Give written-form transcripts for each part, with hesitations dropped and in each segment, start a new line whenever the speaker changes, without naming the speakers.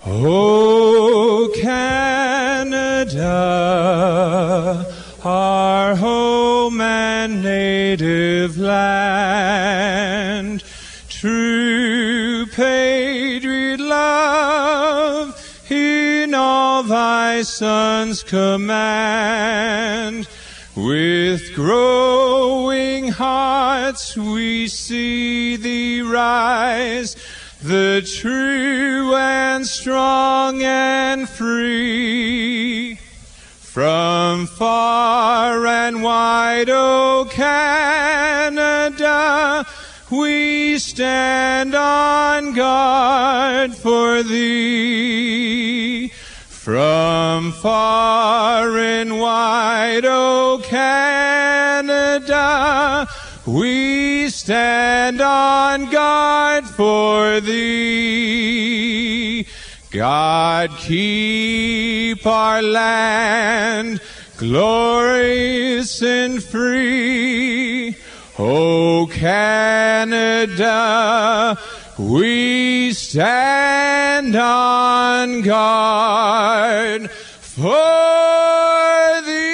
Oh, Canada, our home and native land, true patriot love in all thy sons command. With growing hearts we see thee rise, the true and strong and free. From far and wide, O Canada, we stand on guard for thee. From far and wide, O Canada, we stand on guard for thee. God keep our land glorious and free. O Canada, we stand on guard for thee.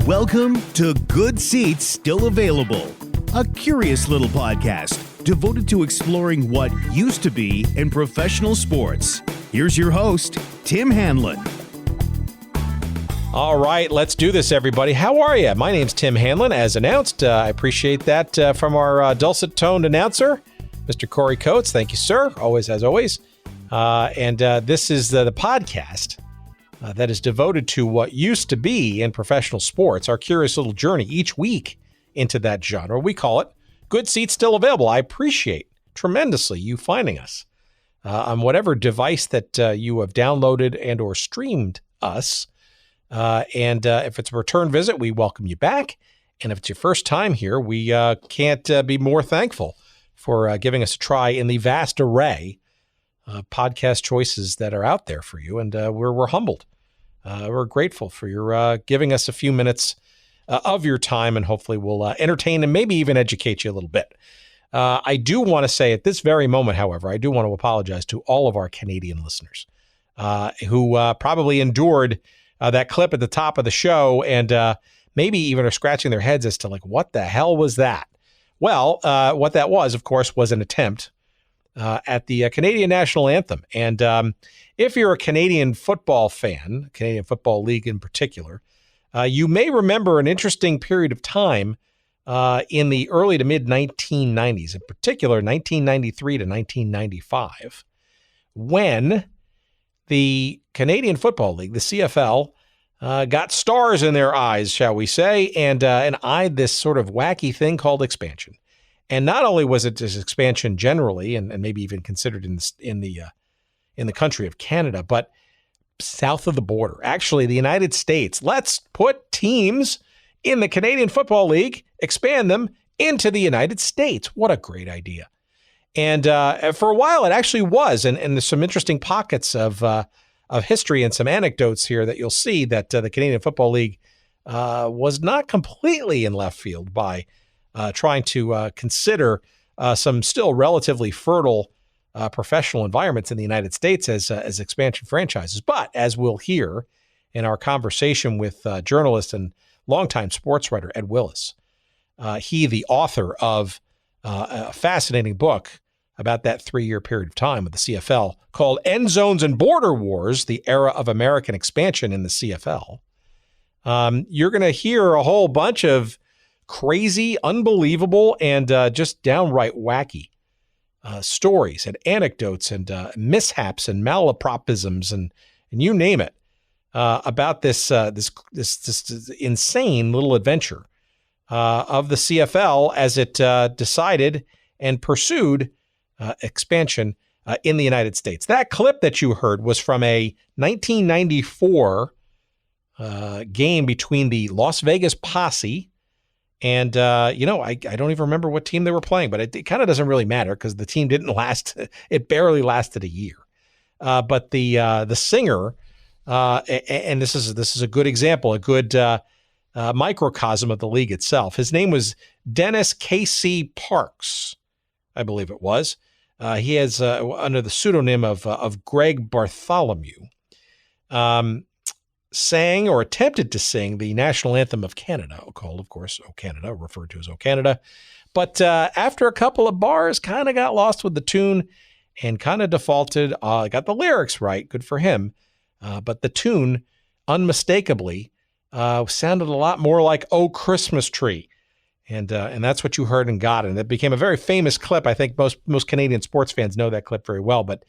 Welcome to Good Seats Still Available, a curious little podcast devoted to exploring what used to be in professional sports. Here's your host, Tim Hanlon.
All right, let's do this, everybody. How are you? My name's Tim Hanlon, as announced. I appreciate that from our dulcet-toned announcer, Mr. Corey Coates. Thank you, sir, as always. This is the podcast that is devoted to what used to be in professional sports, our curious little journey each week into that genre. We call it Good Seats Still Available. I appreciate tremendously you finding us on whatever device that you have downloaded and or streamed us. If it's a return visit, we welcome you back. And if it's your first time here, we can't be more thankful for giving us a try in the vast array of podcast choices that are out there for you. And we're humbled. We're grateful for your giving us a few minutes of your time, and hopefully we'll entertain and maybe even educate you a little bit. I do want to say at this very moment, however, I do want to apologize to all of our Canadian listeners who probably endured that clip at the top of the show and maybe even are scratching their heads as to like, what the hell was that? Well, what that was, of course, was an attempt at the Canadian national anthem. And if you're a Canadian football fan, Canadian Football League in particular, you may remember an interesting period of time in the early to mid 1990s, in particular 1993 to 1995, when the Canadian Football League, the CFL, got stars in their eyes, shall we say, and eyed this sort of wacky thing called expansion. And not only was it just expansion generally, and maybe even considered in the country of Canada, but south of the border, actually the United States. Let's put teams in the Canadian Football League, expand them into the United States. What a great idea. And for a while it actually was, and there's some interesting pockets of history and some anecdotes here that you'll see that the Canadian Football League was not completely in left field by trying to consider some still relatively fertile professional environments in the United States as expansion franchises. But as we'll hear in our conversation with journalist and longtime sports writer Ed Willis, he, the author of a fascinating book about that 3-year period of time with the CFL called End Zones and Border Wars, the Era of American Expansion in the CFL, you're going to hear a whole bunch of crazy, unbelievable, and just downright wacky stories and anecdotes and mishaps and malapropisms and you name it about this insane little adventure of the CFL as it decided and pursued expansion in the United States. That clip that you heard was from a 1994 game between the Las Vegas Posse and, I don't even remember what team they were playing, but it kind of doesn't really matter because the team didn't last. It barely lasted a year. But the singer And this is a good example, a good microcosm of the league itself. His name was Dennis K.C. Parks, I believe it was. He has under the pseudonym of Greg Bartholomew, sang or attempted to sing the national anthem of Canada, called, of course, O Canada, referred to as O Canada. But after a couple of bars, kind of got lost with the tune and kind of defaulted. Got the lyrics right, good for him. But the tune, unmistakably, sounded a lot more like "Oh Christmas Tree," and that's what you heard and got. And it became a very famous clip. I think most Canadian sports fans know that clip very well. But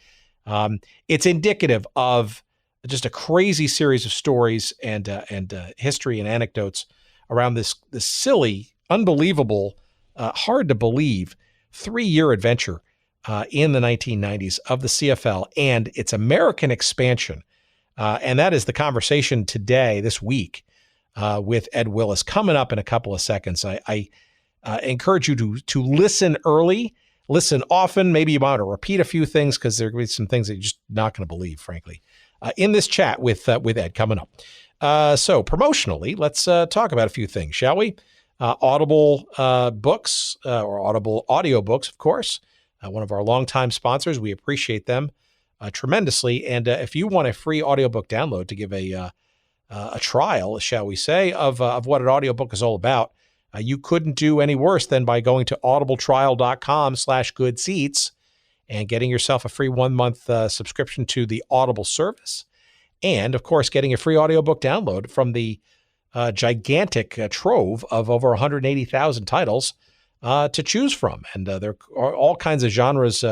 it's indicative of just a crazy series of stories and history and anecdotes around this silly, unbelievable, hard to believe 3-year adventure in the 1990s of the CFL and its American expansion. And that is the conversation today, this week, with Ed Willis, coming up in a couple of seconds. I encourage you to listen early, listen often. Maybe you want to repeat a few things because there are going to be some things that you're just not going to believe, frankly, in this chat with Ed coming up. So promotionally, let's talk about a few things, shall we? Audible books or Audible audiobooks, of course, one of our longtime sponsors. We appreciate them tremendously. And if you want a free audiobook download to give a trial, shall we say, of what an audiobook is all about, you couldn't do any worse than by going to audibletrial.com/goodseats and getting yourself a free 1-month subscription to the Audible service. And, of course, getting a free audiobook download from the gigantic trove of over 180,000 titles to choose from. And there are all kinds of genres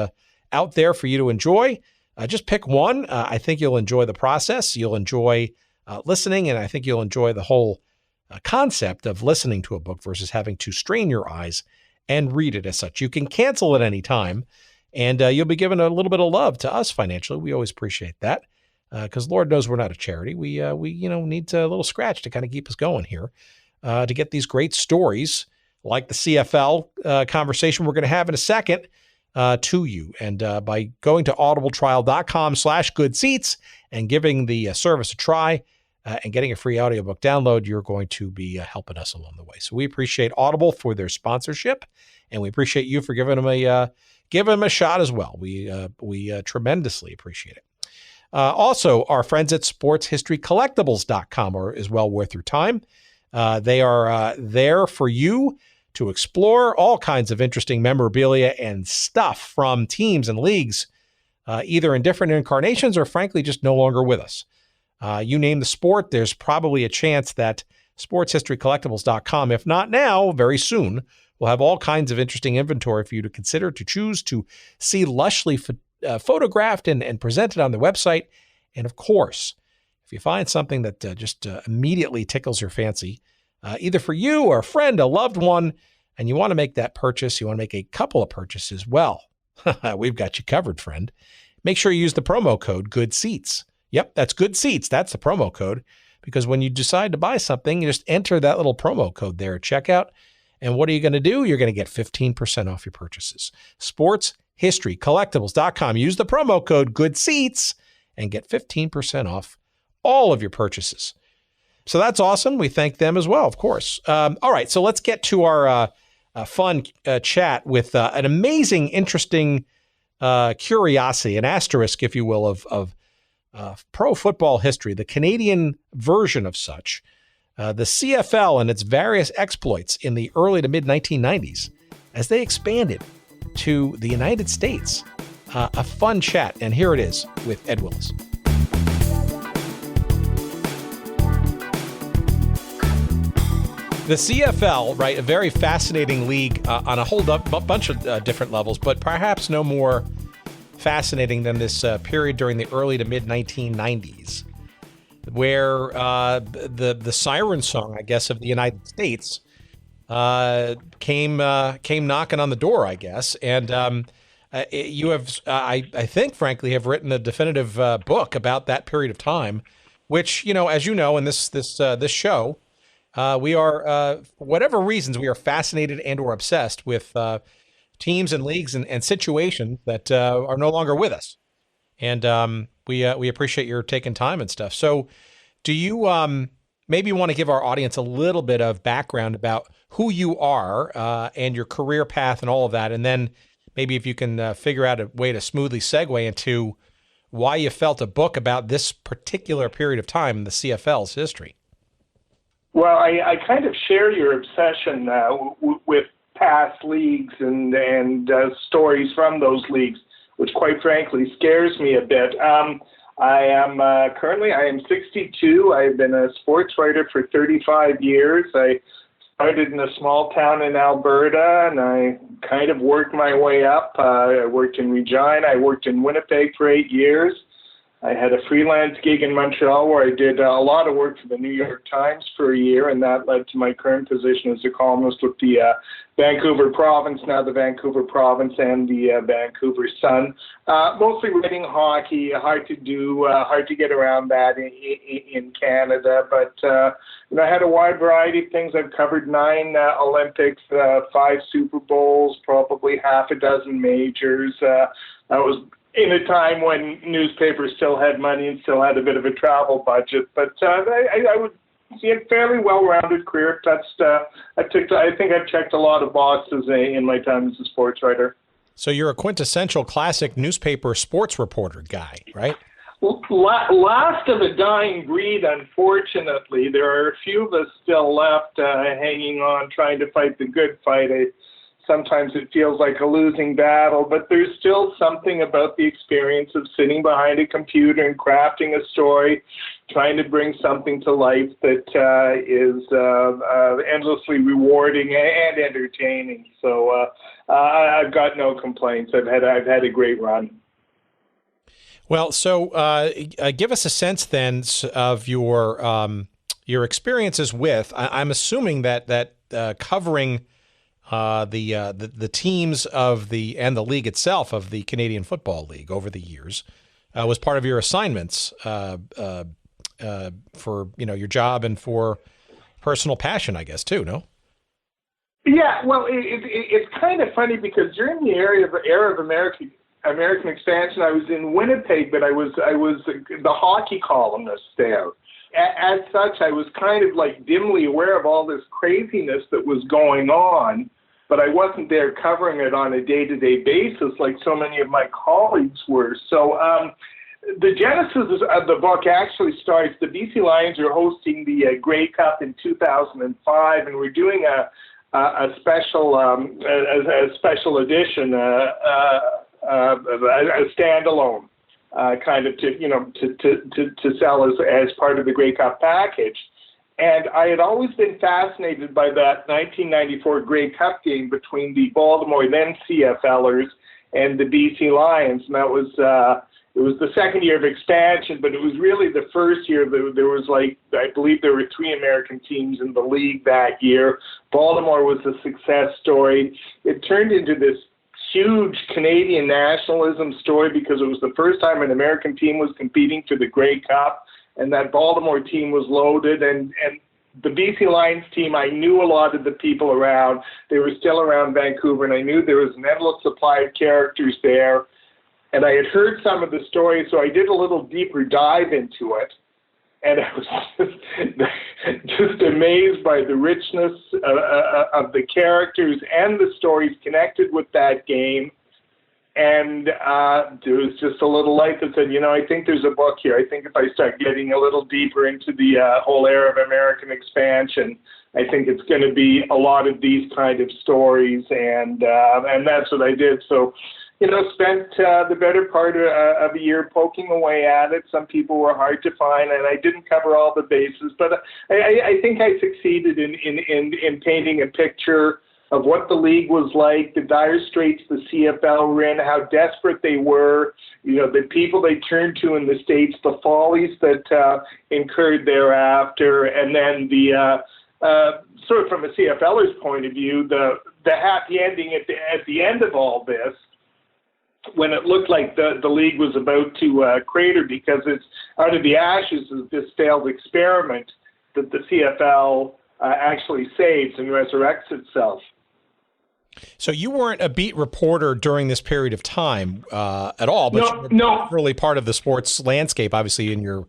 out there for you to enjoy. Just pick one. I think you'll enjoy the process. You'll enjoy listening, and I think you'll enjoy the whole concept of listening to a book versus having to strain your eyes and read it as such. You can cancel at any time, and you'll be given a little bit of love to us financially. We always appreciate that because Lord knows we're not a charity. We need a little scratch to kind of keep us going here to get these great stories like the CFL conversation we're going to have in a second to you. And by going to audibletrial.com/goodseats and giving the service a try and getting a free audiobook download, you're going to be helping us along the way. So we appreciate Audible for their sponsorship, and we appreciate you for giving them a shot as well. We tremendously appreciate it. Also, our friends at sportshistorycollectibles.com is well worth your time. They are there for you to explore all kinds of interesting memorabilia and stuff from teams and leagues, either in different incarnations or frankly, just no longer with us. You name the sport, there's probably a chance that sportshistorycollectibles.com, if not now, very soon, will have all kinds of interesting inventory for you to consider, to choose, to see lushly photographed and presented on the website. And of course, if you find something that just immediately tickles your fancy, either for you or a friend, a loved one, and you want to make that purchase, you want to make a couple of purchases, well, we've got you covered, friend. Make sure you use the promo code GOODSEATS. Yep, that's GOODSEATS. That's the promo code, because when you decide to buy something, you just enter that little promo code there at checkout. And what are you going to do? You're going to get 15% off your purchases. sportshistorycollectibles.com. Use the promo code GOODSEATS and get 15% off all of your purchases. So that's awesome. We thank them as well, of course. All right, so let's get to our fun chat with an amazing, interesting curiosity, an asterisk, if you will, of pro football history, the Canadian version of such, the CFL and its various exploits in the early to mid 1990s as they expanded to the United States. A fun chat, and here it is with Ed Willis. The CFL, right, a very fascinating league on a whole bunch of different levels, but perhaps no more fascinating than this period during the early to mid 1990s, where the siren song, I guess, of the United States came knocking on the door, I guess. And you have, I think, frankly, have written a definitive book about that period of time, which, as you know, in this show, we are, for whatever reasons, we are fascinated and or obsessed with teams and leagues and situations that are no longer with us. And we appreciate your taking time and stuff. So do you maybe want to give our audience a little bit of background about who you are and your career path and all of that, and then maybe if you can figure out a way to smoothly segue into why you felt a book about this particular period of time in the CFL's history.
Well, I kind of share your obsession with past leagues and stories from those leagues, which quite frankly scares me a bit. I am 62. I've been a sports writer for 35 years. I started in a small town in Alberta, and I kind of worked my way up. I worked in Regina. I worked in Winnipeg for 8 years. I had a freelance gig in Montreal where I did a lot of work for the New York Times for a year, and that led to my current position as a columnist with the Vancouver Province, now the Vancouver Province, and the Vancouver Sun. Mostly writing hockey, hard to do, hard to get around that in Canada, but I had a wide variety of things. I've covered 9 Olympics, 5 Super Bowls, probably half a dozen majors. That was in a time when newspapers still had money and still had a bit of a travel budget. But I would see a fairly well-rounded career. I think I've checked a lot of boxes in my time as a sports writer.
So you're a quintessential classic newspaper sports reporter guy, right?
Last of a dying breed, unfortunately. There are a few of us still left hanging on, trying to fight the good fight. Sometimes it feels like a losing battle, but there's still something about the experience of sitting behind a computer and crafting a story, trying to bring something to life that is endlessly rewarding and entertaining. So I've got no complaints. I've had a great run.
Well, so give us a sense then of your experiences with. I'm assuming that covering the teams of and the league itself of the Canadian Football League over the years was part of your assignments for your job and for personal passion, I guess, too. No?
Yeah, well, it's kind of funny because during the era of American expansion, I was in Winnipeg, but I was the hockey columnist there. As such, I was kind of like dimly aware of all this craziness that was going on, but I wasn't there covering it on a day-to-day basis like so many of my colleagues were. So the genesis of the book actually starts. The BC Lions are hosting the Grey Cup in 2005, and we're doing a special edition, a standalone. Kind of to sell as part of the Grey Cup package. And I had always been fascinated by that 1994 Grey Cup game between the Baltimore, then CFLers, and the BC Lions. And that was, it was the second year of expansion, but it was really the first year. There was I believe there were 3 American teams in the league that year. Baltimore was a success story. It turned into this huge Canadian nationalism story because it was the first time an American team was competing for the Grey Cup, and that Baltimore team was loaded. And the BC Lions team, I knew a lot of the people around. They were still around Vancouver, and I knew there was an endless supply of characters there. And I had heard some of the stories, so I did a little deeper dive into it. And I was just amazed by the richness of the characters and the stories connected with that game. And there was just a little light that said, I think there's a book here. I think if I start getting a little deeper into the whole era of American expansion, I think it's going to be a lot of these kind of stories. And that's what I did. So, spent the better part of a year poking away at it. Some people were hard to find, and I didn't cover all the bases, but I think I succeeded in painting a picture of what the league was like, the dire straits the CFL were in, how desperate they were, the people they turned to in the States, the follies that incurred thereafter, and then the sort of from a CFLer's point of view, the happy ending at the end of all this, when it looked like the league was about to crater because it's out of the ashes of this failed experiment that the CFL actually saves and resurrects itself.
So you weren't a beat reporter during this period of time at all, but
No.
you were really part of the sports landscape, obviously in your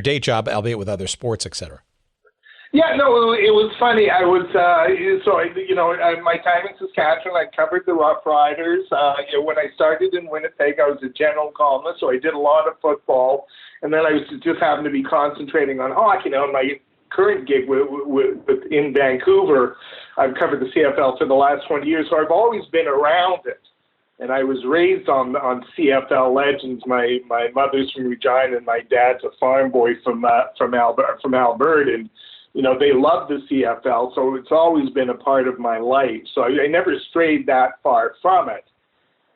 day job, albeit with other sports, et cetera.
Yeah, no, it was funny. I was, my time in Saskatchewan, I covered the Rough Riders. When I started in Winnipeg, I was a general columnist, so I did a lot of football. And then I was just happened to be concentrating on hockey. Now, in my current gig in Vancouver, I've covered the CFL for the last 20 years, so I've always been around it. And I was raised on CFL legends. My mother's from Regina, and my dad's a farm boy from Alberta, and they love the CFL, so it's always been a part of my life. So I never strayed that far from it.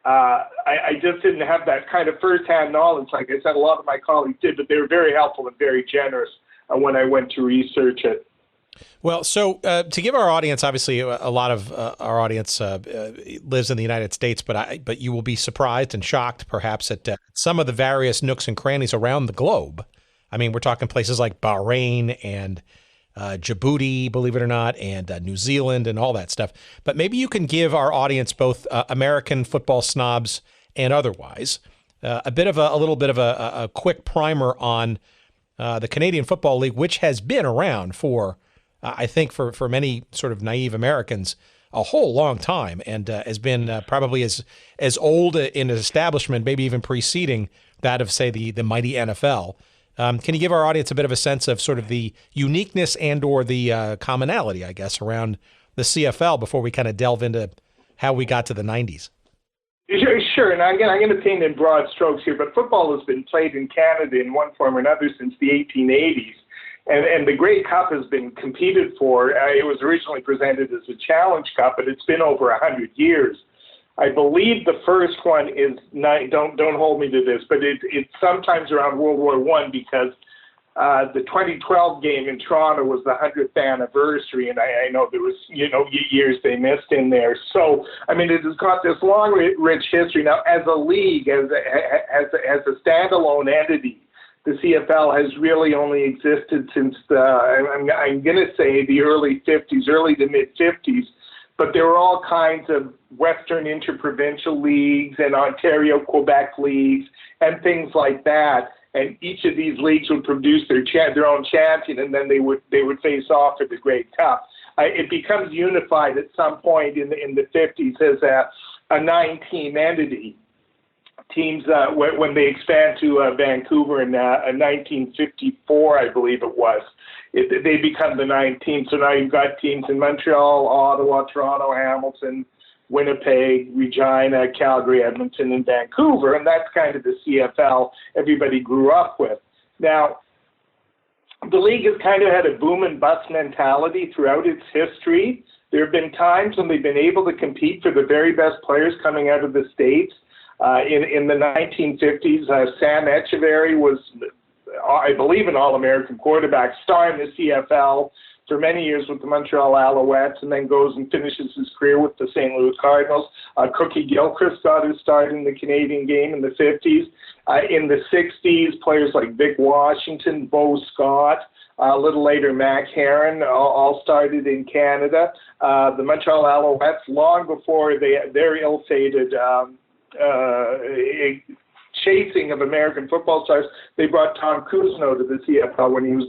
I just didn't have that kind of firsthand knowledge. Like I said, a lot of my colleagues did, but they were very helpful and very generous when I went to research it.
Well, so to give our audience, obviously a lot of our audience lives in the United States, but you will be surprised and shocked perhaps at some of the various nooks and crannies around the globe. I mean, we're talking places like Bahrain and Djibouti, believe it or not, and New Zealand and all that stuff. But maybe you can give our audience, both American football snobs and otherwise, a little bit of a quick primer on the Canadian Football League, which has been around for, I think, for many sort of naive Americans, a whole long time, and has been probably as old in establishment, maybe even preceding that of, say, the mighty NFL. Can you give our audience a bit of a sense of sort of the uniqueness and or the commonality, I guess, around the CFL before we kind of delve into how we got to the 90s?
Sure. And again, I'm going to paint in broad strokes here, but football has been played in Canada in one form or another since the 1880s. And the Grey Cup has been competed for. It was originally presented as a Challenge Cup, but it's been over 100 years. I believe the first one is don't hold me to this, but it's sometimes around World War I, because the 2012 game in Toronto was the 100th anniversary, and I know there was years they missed in there. So I mean, it has got this long, rich history. Now, as a league, as a standalone entity, the CFL has really only existed since I'm going to say the early to mid 50s. But there were all kinds of Western interprovincial leagues and Ontario-Quebec leagues and things like that. And each of these leagues would produce their own champion, and then they would face off at the Grey Cup. It becomes unified at some point in the 50s as a 9-team entity. Teams, when they expand to Vancouver in 1954, I believe it was, they become the 9th team. So now you've got teams in Montreal, Ottawa, Toronto, Hamilton, Winnipeg, Regina, Calgary, Edmonton, and Vancouver, and that's kind of the CFL everybody grew up with. Now, the league has kind of had a boom and bust mentality throughout its history. There have been times when they've been able to compete for the very best players coming out of the States. In the 1950s, Sam Echeverry was, I believe, an All-American quarterback, starring the CFL for many years with the Montreal Alouettes, and then goes and finishes his career with the St. Louis Cardinals. Cookie Gilchrist got his start in the Canadian game in the 50s. In the 60s, players like Vic Washington, Bo Scott, a little later Mac Heron, all started in Canada. The Montreal Alouettes, long before their ill-fated chasing of American football stars, they brought Tom Cousineau to the CFL when he was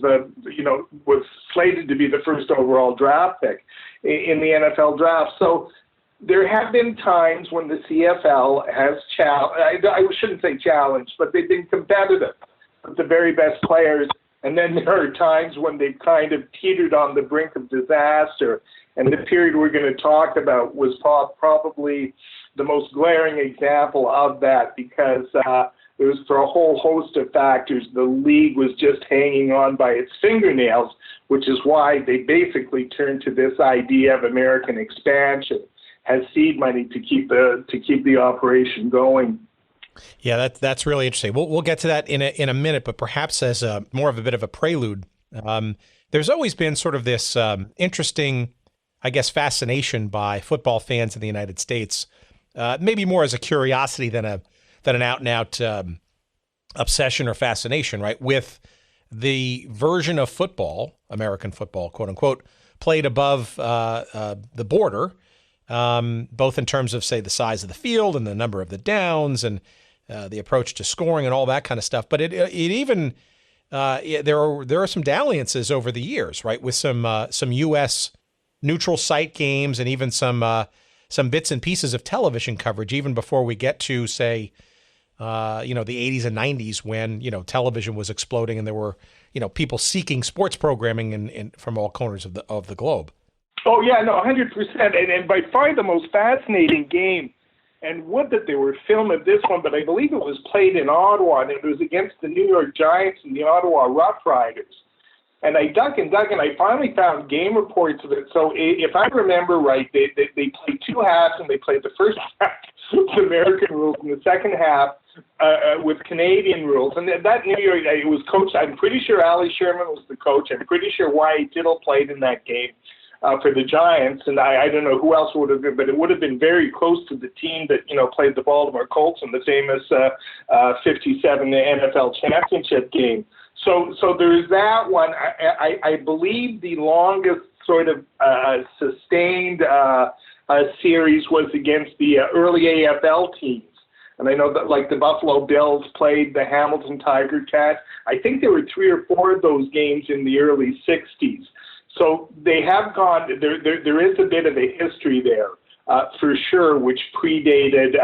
was slated to be the first overall draft pick in the NFL draft. So there have been times when the CFL has I shouldn't say challenged, but they've been competitive with the very best players. And then there are times when they've kind of teetered on the brink of disaster. And the period we're going to talk about was probably the most glaring example of that, because it was, for a whole host of factors, the league was just hanging on by its fingernails, which is why they basically turned to this idea of American expansion as seed money to keep the operation going.
Yeah, that's really interesting. We'll get to that in a minute, but perhaps as more of a bit of a prelude, there's always been sort of this interesting, I guess, fascination by football fans in the United States, maybe more as a curiosity than an out-and-out obsession or fascination, right, with the version of football, American football, quote unquote, played above the border, both in terms of, say, the size of the field and the number of the downs and the approach to scoring and all that kind of stuff. But it even there are some dalliances over the years, right, with some U.S. neutral site games and even some bits and pieces of television coverage, even before we get to, say, the 80s and 90s when, television was exploding and there were, people seeking sports programming in from all corners of the globe.
Oh, yeah, no, 100%. And by far the most fascinating game, and would that they were filming this one, but I believe it was played in Ottawa, and it was against the New York Giants and the Ottawa Rough Riders. And I dug and I finally found game reports of it. So if I remember right, they played two halves, and they played the first half with American rules and the second half with Canadian rules. And that New York, it was coached, I'm pretty sure Ali Sherman was the coach. I'm pretty sure Wyatt Tittle played in that game for the Giants. And I don't know who else would have been, but it would have been very close to the team that, played the Baltimore Colts in the famous 57 NFL championship game. So there's that one. I believe the longest sort of sustained series was against the early AFL teams. And I know that, like, the Buffalo Bills played the Hamilton Tiger Cats. I think there were 3 or 4 of those games in the early 60s. So they have gone, there is a bit of a history there, for sure, which predated,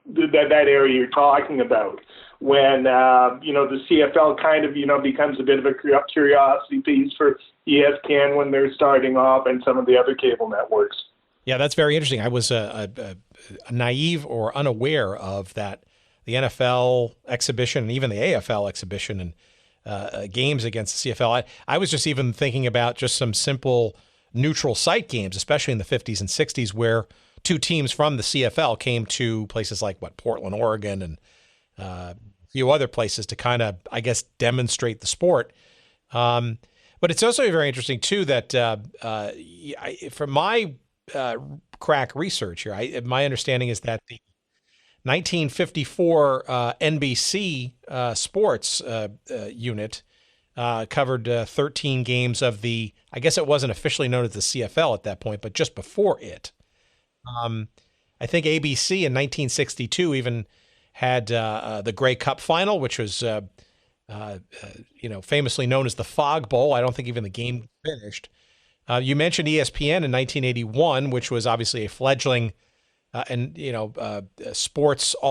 that area you're talking about. When, the CFL kind of, becomes a bit of a curiosity piece for ESPN when they're starting off, and some of the other cable networks.
Yeah, that's very interesting. I was naive or unaware of that, the NFL exhibition and even the AFL exhibition and games against the CFL. I was just even thinking about just some simple neutral site games, especially in the 50s and 60s, where two teams from the CFL came to places like, Portland, Oregon, and a few other places to kind of, I guess, demonstrate the sport. But it's also very interesting, too, that from my crack research here, my understanding is that the 1954 NBC sports unit covered 13 games of the, I guess it wasn't officially known as the CFL at that point, but just before it. I think ABC in 1962 even had the Grey Cup final, which was, famously known as the Fog Bowl. I don't think even the game finished. You mentioned ESPN in 1981, which was obviously a fledgling all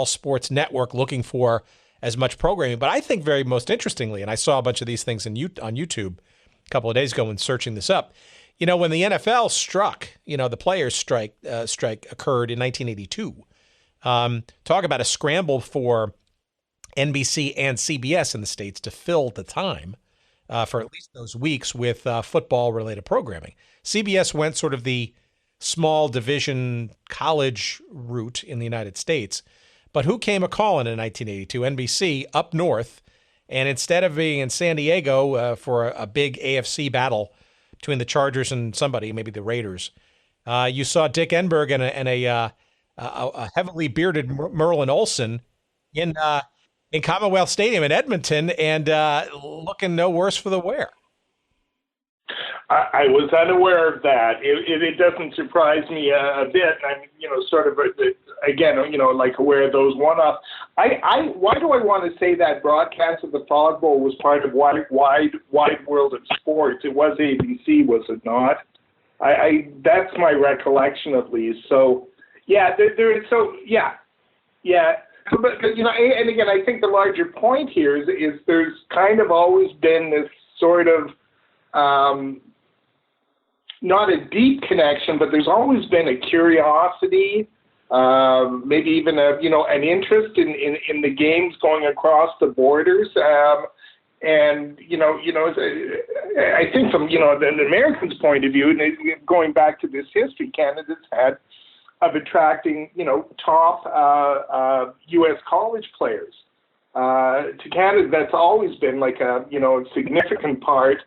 sports network looking for as much programming. But I think very most interestingly, and I saw a bunch of these things on YouTube a couple of days ago when searching this up, when the NFL struck, the players' strike occurred in 1982. Talk about a scramble for NBC and CBS in the States to fill the time for at least those weeks with football-related programming. CBS went sort of the small division college route in the United States. But who came a-calling in 1982? NBC up north. And instead of being in San Diego for a big AFC battle between the Chargers and somebody, maybe the Raiders, you saw Dick Enberg and a heavily bearded Merlin Olsen in Commonwealth Stadium in Edmonton, and looking no worse for the wear.
I was unaware of that. It doesn't surprise me a bit. I'm, sort of, again, like aware of those one-offs. Why do I want to say that broadcast of the Fog Bowl was part of Wide World of Sports? It was ABC, was it not? That's my recollection, at least. So, yeah, yeah. But and again, I think the larger point here is there's kind of always been this sort of not a deep connection, but there's always been a curiosity, maybe even an interest in the games going across the borders. And I think from the Americans' point of view, and going back to this history, Canada's had of attracting top U.S. college players to Canada. That's always been like a significant part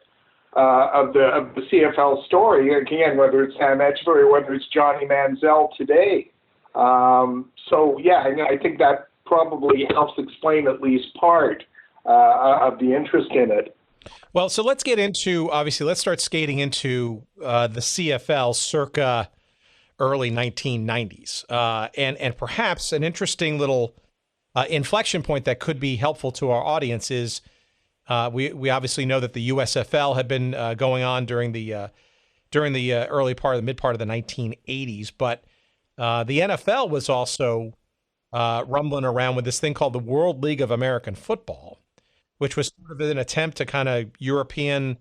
of the CFL story. Again, whether it's Sam Edgeworth or whether it's Johnny Manziel today. So yeah, I think that probably helps explain at least part of the interest in it.
Well, so let's get into, obviously, let's start skating into the CFL circa early 1990s. And perhaps an interesting little inflection point that could be helpful to our audience is we obviously know that the USFL had been going on during the early part, the mid part of the 1980s, but the NFL was also rumbling around with this thing called the World League of American Football, which was sort of an attempt to kind of Europeanize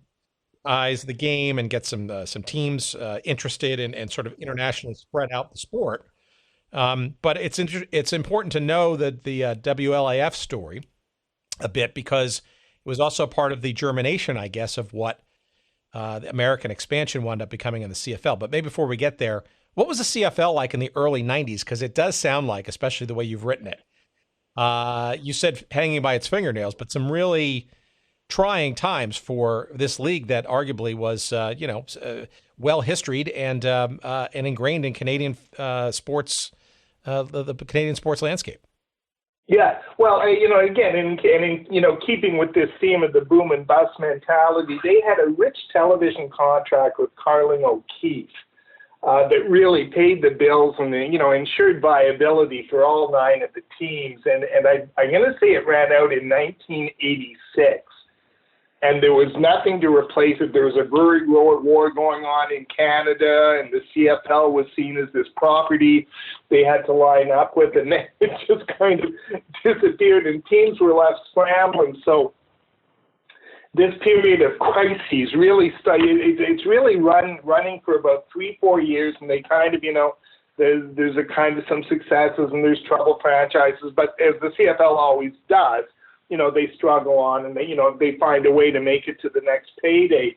the game and get some teams interested and sort of internationally spread out the sport. But it's important to know that the WLAF story a bit, because it was also part of the germination, I guess, of what the American expansion wound up becoming in the CFL. But maybe before we get there, what was the CFL like in the early 90s? Because it does sound like, especially the way you've written it, you said hanging by its fingernails, but some really trying times for this league that arguably was, well historied and ingrained in Canadian sports, the Canadian sports landscape.
Yeah, well, again, in keeping with this theme of the boom and bust mentality, they had a rich television contract with Carling O'Keefe that really paid the bills and ensured viability for all 9 of the teams. And I'm going to say it ran out in 1986. And there was nothing to replace it. There was a Brewery War going on in Canada, and the CFL was seen as this property they had to line up with, and then it just kind of disappeared, and teams were left scrambling. So this period of crises really it's really running for about 3-4 years, and they kind of, there's a kind of some successes and there's troubled franchises, but as the CFL always does, they struggle on and they find a way to make it to the next payday.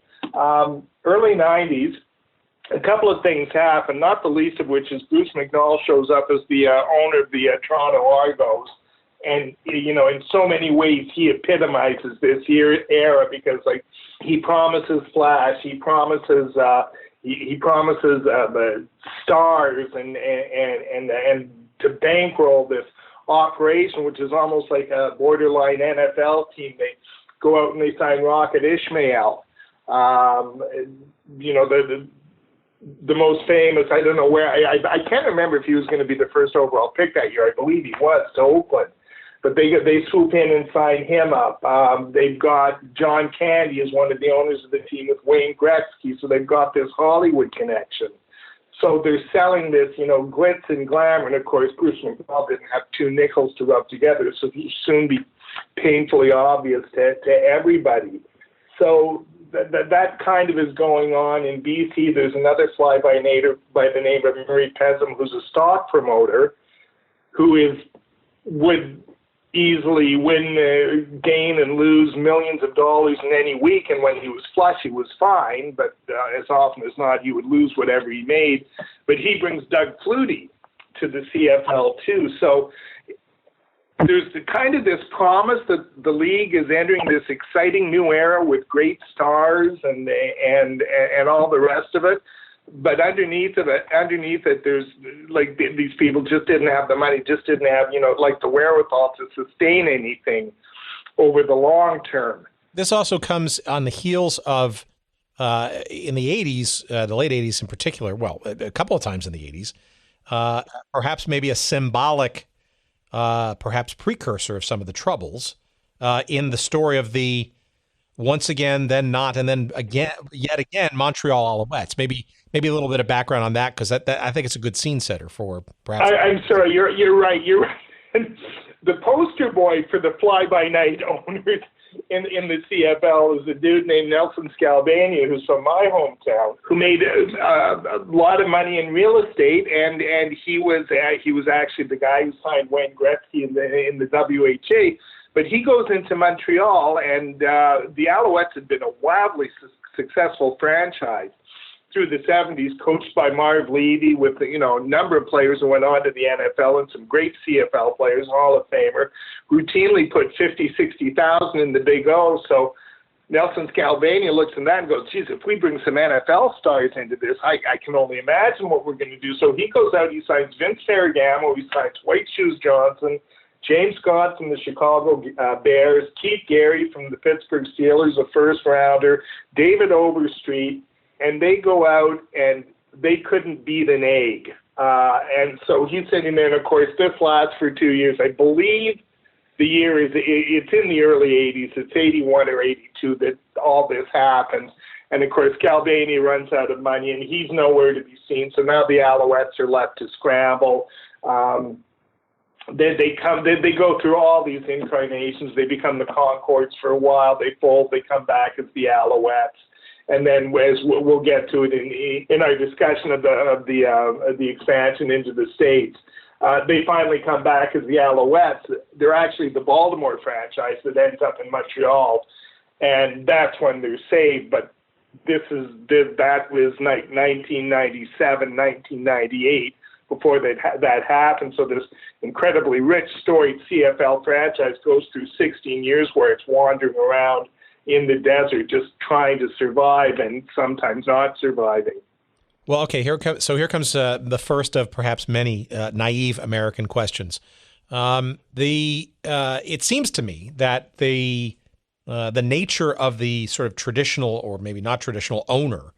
Early 90s, a couple of things happen, not the least of which is Bruce McNall shows up as the owner of the Toronto Argos. And, in so many ways, he epitomizes this era because, he promises flash, he promises stars and to bankroll this operation, which is almost like a borderline NFL team. They go out and they sign Rocket Ishmael. The most famous, I don't know where, I can't remember if he was going to be the first overall pick that year. I believe he was, to Oakland. But they swoop in and sign him up. They've got John Candy as one of the owners of the team with Wayne Gretzky, so they've got this Hollywood connection. So they're selling this, glitz and glamour, and of course Bruce McNall didn't have 2 nickels to rub together, so he'd soon be painfully obvious to everybody. So that kind of is going on in BC. There's another fly-by-nighter by the name of Murray Pezim, who's a stock promoter, who would easily gain and lose millions of dollars in any week, and when he was flush, he was fine, but as often as not, he would lose whatever he made. But he brings Doug Flutie to the CFL too. So there's this promise that the league is entering this exciting new era with great stars and all the rest of it. But underneath it, there's these people just didn't have the money, just didn't have the wherewithal to sustain anything over the long term.
This also comes on the heels of in the 80s, the late 80s in particular. Well, a couple of times in the 80s, perhaps maybe a symbolic, perhaps precursor of some of the troubles in the story of the once again, then not, and then yet again, Montreal Alouettes. Maybe a little bit of background on that, because that I think it's a good scene setter for perhaps.
I'm sorry, you're right. You're right. The poster boy for the fly-by-night owners in the CFL is a dude named Nelson Scalvania, who's from my hometown, who made a lot of money in real estate, and he was actually the guy who signed Wayne Gretzky in the WHA. But he goes into Montreal, and the Alouettes had been a wildly successful franchise through the 70s, coached by Marv Levy, with a number of players who went on to the NFL and some great CFL players, Hall of Famer, routinely put 50,000, 60,000 in the Big O. So Nelson Scalvania looks at that and goes, geez, if we bring some NFL stars into this, I can only imagine what we're going to do. So he goes out, he signs Vince Ferragamo, he signs White Shoes Johnson, James Scott from the Chicago Bears, Keith Gary from the Pittsburgh Steelers, a first-rounder, David Overstreet, and they go out and they couldn't beat an egg. And so he's sitting there, and of course, this lasts for 2 years. I believe the year it's in the early 80s. It's 81 or 82 that all this happens. And of course, Galbaney runs out of money, and he's nowhere to be seen. So now the Alouettes are left to scramble. They go through all these incarnations. They become the Concords for a while. They fold. They come back as the Alouettes. And then, as we'll get to it in our discussion of the expansion into the States, they finally come back as the Alouettes. They're actually the Baltimore franchise that ends up in Montreal, and that's when they're saved. But that was like 1997, 1998 before that happened. So this incredibly rich, storied CFL franchise goes through 16 years where it's wandering around in the desert, just trying to survive and sometimes not surviving.
Well, okay, here comes the first of perhaps many naive American questions. It seems to me that the nature of the sort of traditional or maybe not traditional owner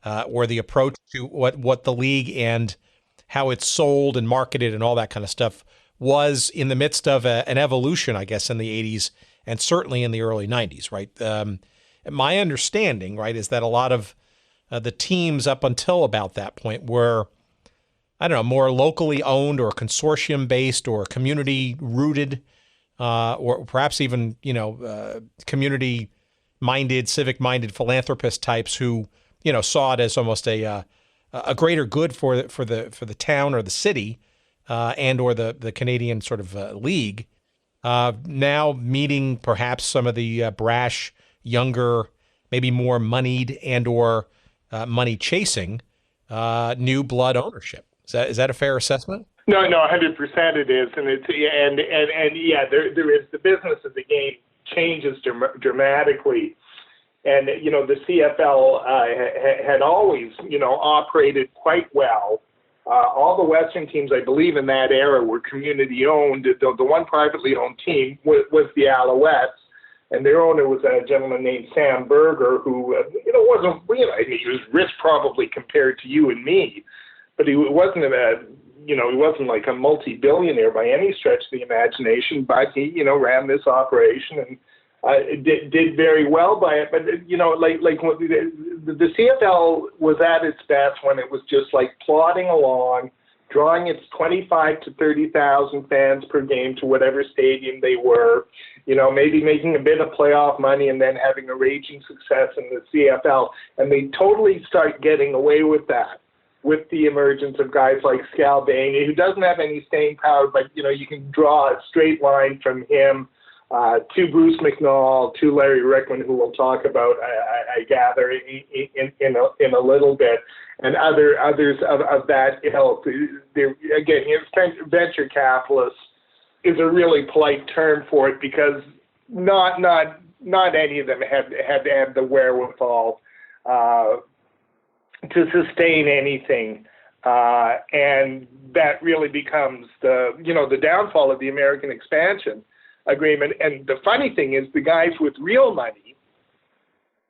or the approach to what the league and how it's sold and marketed and all that kind of stuff was in the midst of an evolution, I guess, in the 80s and certainly in the early 90s, right? My understanding, right, is that a lot of the teams up until about that point were, I don't know, more locally owned or consortium-based or community-rooted or perhaps even, community-minded, civic-minded philanthropist types who, saw it as almost a greater good for the town or the city and or the Canadian sort of league. Now meeting perhaps some of the brash, younger, maybe more moneyed and or money chasing new blood ownership. Is that a fair assessment?
No, 100% it is, and yeah, there is the business of the game changes dramatically, and the CFL had always operated quite well. All the Western teams, I believe, in that era were community-owned. The one privately owned team was the Alouettes, and their owner was a gentleman named Sam Berger, who, wasn't, he was rich probably compared to you and me, but he wasn't he wasn't like a multi-billionaire by any stretch of the imagination, but he, ran this operation and did very well by it. But, the CFL was at its best when it was just like plodding along, drawing its 25 to 30,000 fans per game to whatever stadium they were, maybe making a bit of playoff money and then having a raging success in the CFL. And they totally start getting away with that with the emergence of guys like Scalabrini, who doesn't have any staying power, but, you can draw a straight line from him to Bruce McNall, to Larry Rickman, who we'll talk about, I gather, in a little bit, and others of that ilk. Again, venture capitalists is a really polite term for it because not any of them had the wherewithal to sustain anything. And that really becomes the downfall of the American expansion agreement. And the funny thing is the guys with real money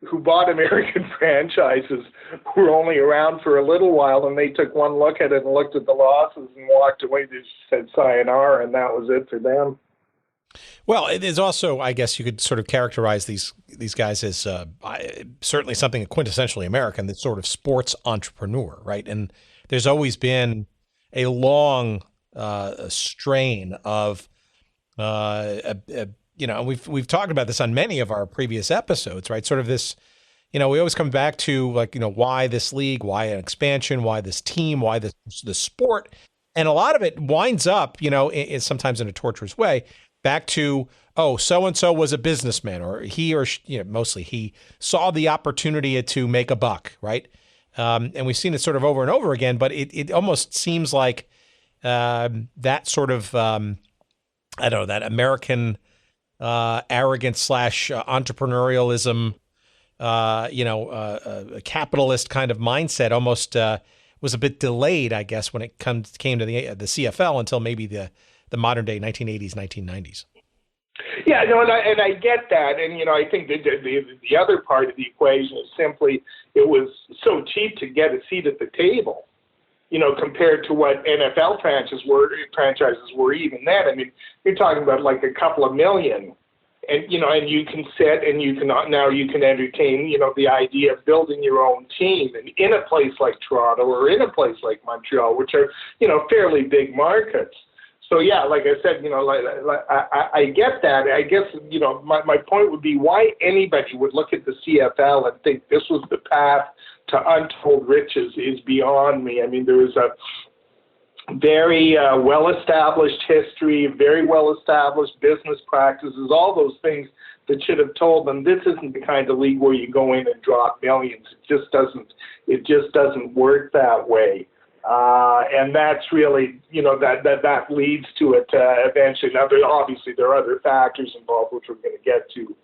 who bought American franchises were only around for a little while, and they took one look at it and looked at the losses and walked away. They just said sayonara, and that was it for them.
Well, it is also, I guess you could sort of characterize these guys as certainly something quintessentially American, this sort of sports entrepreneur, right? And there's always been a long strain of, we've talked about this on many of our previous episodes, right? Sort of this, we always come back to why this league, why an expansion, why this team, why the sport. And a lot of it winds up, sometimes in a torturous way, back to, so-and-so was a businessman, or he or she, mostly he saw the opportunity to make a buck, right? And we've seen it sort of over and over again, but it almost seems like that sort of, that American arrogance / entrepreneurialism, capitalist kind of mindset almost was a bit delayed, I guess, when it came to the CFL until maybe the modern day 1980s, 1990s.
Yeah, no, and I get that, and I think the other part of the equation is simply it was so cheap to get a seat at the table, compared to what NFL franchises were even then. I mean, you're talking about like a couple of million, and and you can sit and you can entertain the idea of building your own team in a place like Toronto or in a place like Montreal, which are fairly big markets. So yeah, like I said, I get that. I guess my point would be why anybody would look at the CFL and think this was the path to untold riches is beyond me. I mean, there was a very well-established history, very well-established business practices, all those things that should have told them this isn't the kind of league where you go in and drop millions. It just doesn't work that way. And that's really, that leads to it eventually. Now, obviously, there are other factors involved, which we're going to get to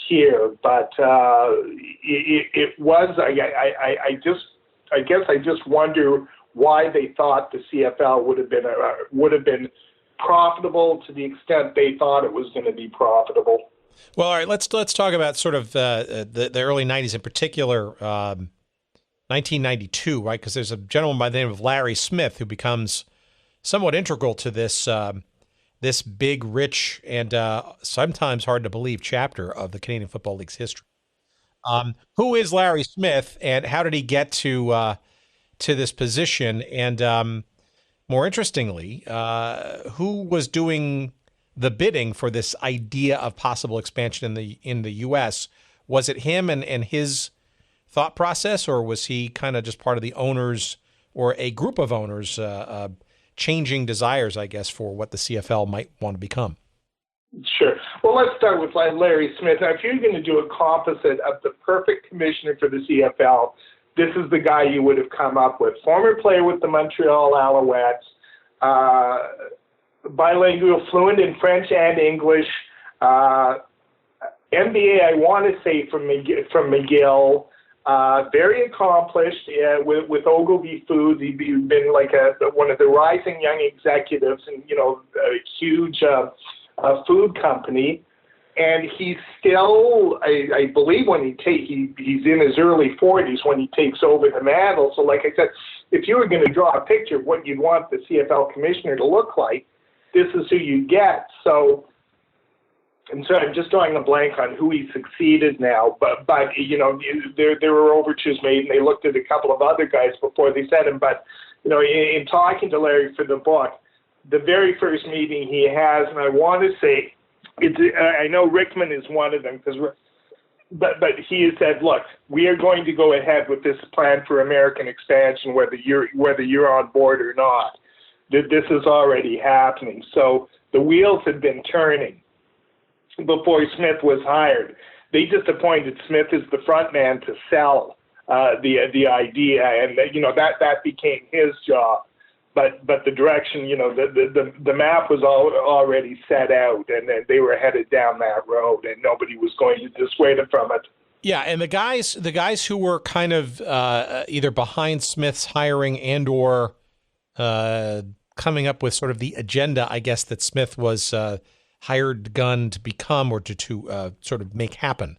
here. But it was. I guess I just wonder why they thought the CFL would have been profitable to the extent they thought it was going to be profitable.
Well, all right. Let's talk about sort of the early '90s in particular. 1992, right? Because there's a gentleman by the name of Larry Smith who becomes somewhat integral to this this big, rich, and sometimes hard to believe chapter of the Canadian Football League's history. Who is Larry Smith, and how did he get to this position? And more interestingly, who was doing the bidding for this idea of possible expansion in the U.S.? Was it him and his thought process, or was he kind of just part of the owners or a group of owners changing desires, I guess, for what the CFL might want to become?
Sure. Well, let's start with Larry Smith. Now, if you're going to do a composite of the perfect commissioner for the CFL, this is the guy you would have come up with. Former player with the Montreal Alouettes, bilingual, fluent in French and English, MBA, I want to say, from McGill. Very accomplished with Ogilvy Foods. He'd been like one of the rising young executives in a huge food company, and he's still, I believe, when he's in his early 40s when he takes over the mantle. So, like I said, if you were going to draw a picture of what you'd want the CFL commissioner to look like, this is who you get. So. And so I'm just drawing a blank on who he succeeded now, but there were overtures made, and they looked at a couple of other guys before they said him. But in talking to Larry for the book, the very first meeting he has, and I want to say, I know Rickman is one of them, but he has said, look, we are going to go ahead with this plan for American expansion, whether you're on board or not. This is already happening. So the wheels had been turning before Smith was hired. They just appointed Smith as the front man to sell the idea, and that became his job. But the direction, the map was already set out, and they were headed down that road, and nobody was going to dissuade them from it.
Yeah, and the guys who were kind of either behind Smith's hiring and or coming up with sort of the agenda, I guess, that Smith was hired gun to become or to sort of make happen.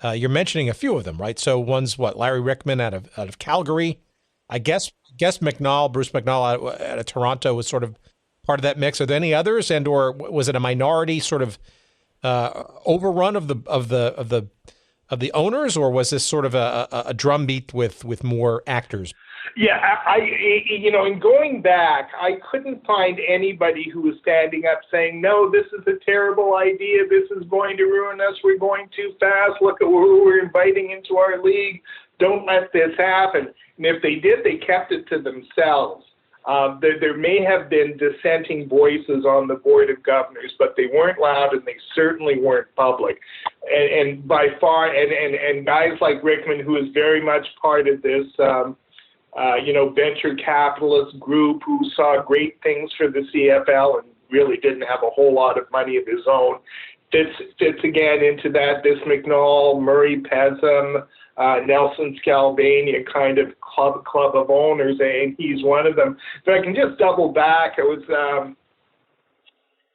You're mentioning a few of them, right? So one's Larry Rickman out of Calgary. I guess Bruce McNall out of Toronto was sort of part of that mix. Are there any others, and or was it a minority sort of overrun of the owners, or was this sort of a drumbeat with more actors?
Yeah, in going back, I couldn't find anybody who was standing up saying, no, this is a terrible idea. This is going to ruin us. We're going too fast. Look at who we're inviting into our league. Don't let this happen. And if they did, they kept it to themselves. There may have been dissenting voices on the Board of Governors, but they weren't loud, and they certainly weren't public. And by far, and guys like Rickman, who is very much part of this venture capitalist group who saw great things for the CFL and really didn't have a whole lot of money of his own, fits again into that. This McNall, Murray Pesum, Nelson Scalvania kind of club of owners, and he's one of them. If I can just double back, it was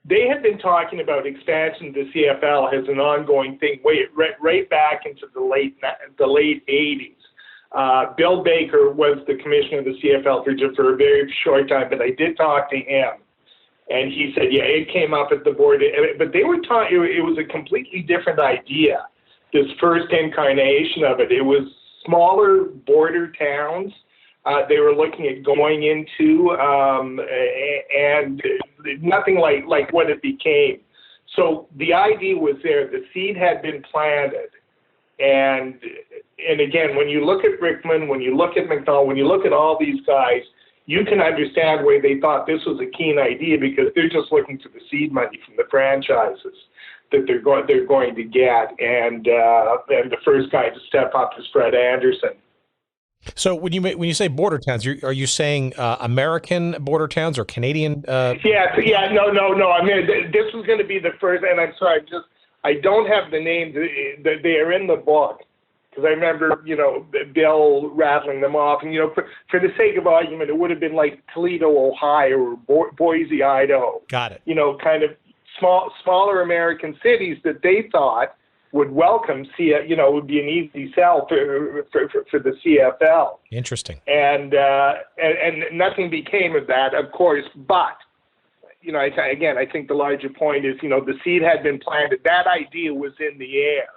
they had been talking about expansion to CFL as an ongoing thing right back into the late 80s. Bill Baker was the commissioner of the CFL for a very short time, but I did talk to him, and he said, yeah, it came up at the board, but they were talking. It was a completely different idea. This first incarnation of it, it was smaller border towns. They were looking at going into, and nothing like what it became. So the idea was there. The seed had been planted. And again, when you look at Rickman, when you look at McDonald, when you look at all these guys, you can understand why they thought this was a keen idea, because they're just looking for the seed money from the franchises that they're going to get. And the first guy to step up is Fred Anderson.
So when you say border towns, are you saying American border towns or Canadian?
No. I mean, this was going to be the first, and I'm sorry, I don't have the names. They are in the book, because I remember, Bill rattling them off. And, for the sake of argument, it would have been like Toledo, Ohio, or Boise, Idaho.
Got it.
Kind of smaller American cities that they thought would welcome, would be an easy sell for the CFL.
Interesting.
And nothing became of that, of course. But, I think the larger point is, the seed had been planted. That idea was in the air.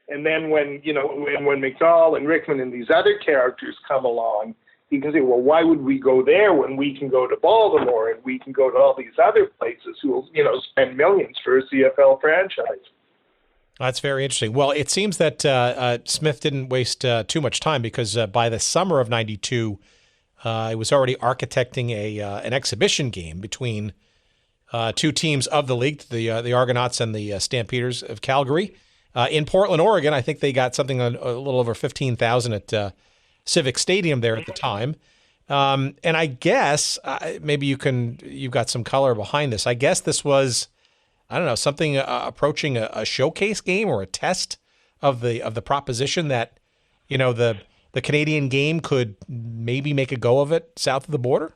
And then when McDowell and Rickman and these other characters come along, you can say, well, why would we go there when we can go to Baltimore and we can go to all these other places who will, spend millions for a CFL franchise?
That's very interesting. Well, it seems that Smith didn't waste too much time, because by the summer of '92, he was already architecting an exhibition game between two teams of the league, the Argonauts and the Stampeders of Calgary. In Portland, Oregon, I think they got something a little over 15,000 at Civic Stadium there at the time. And I guess maybe you've got some color behind this. I guess this was, I don't know, something approaching a showcase game or a test of the proposition that, the Canadian game could maybe make a go of it south of the border?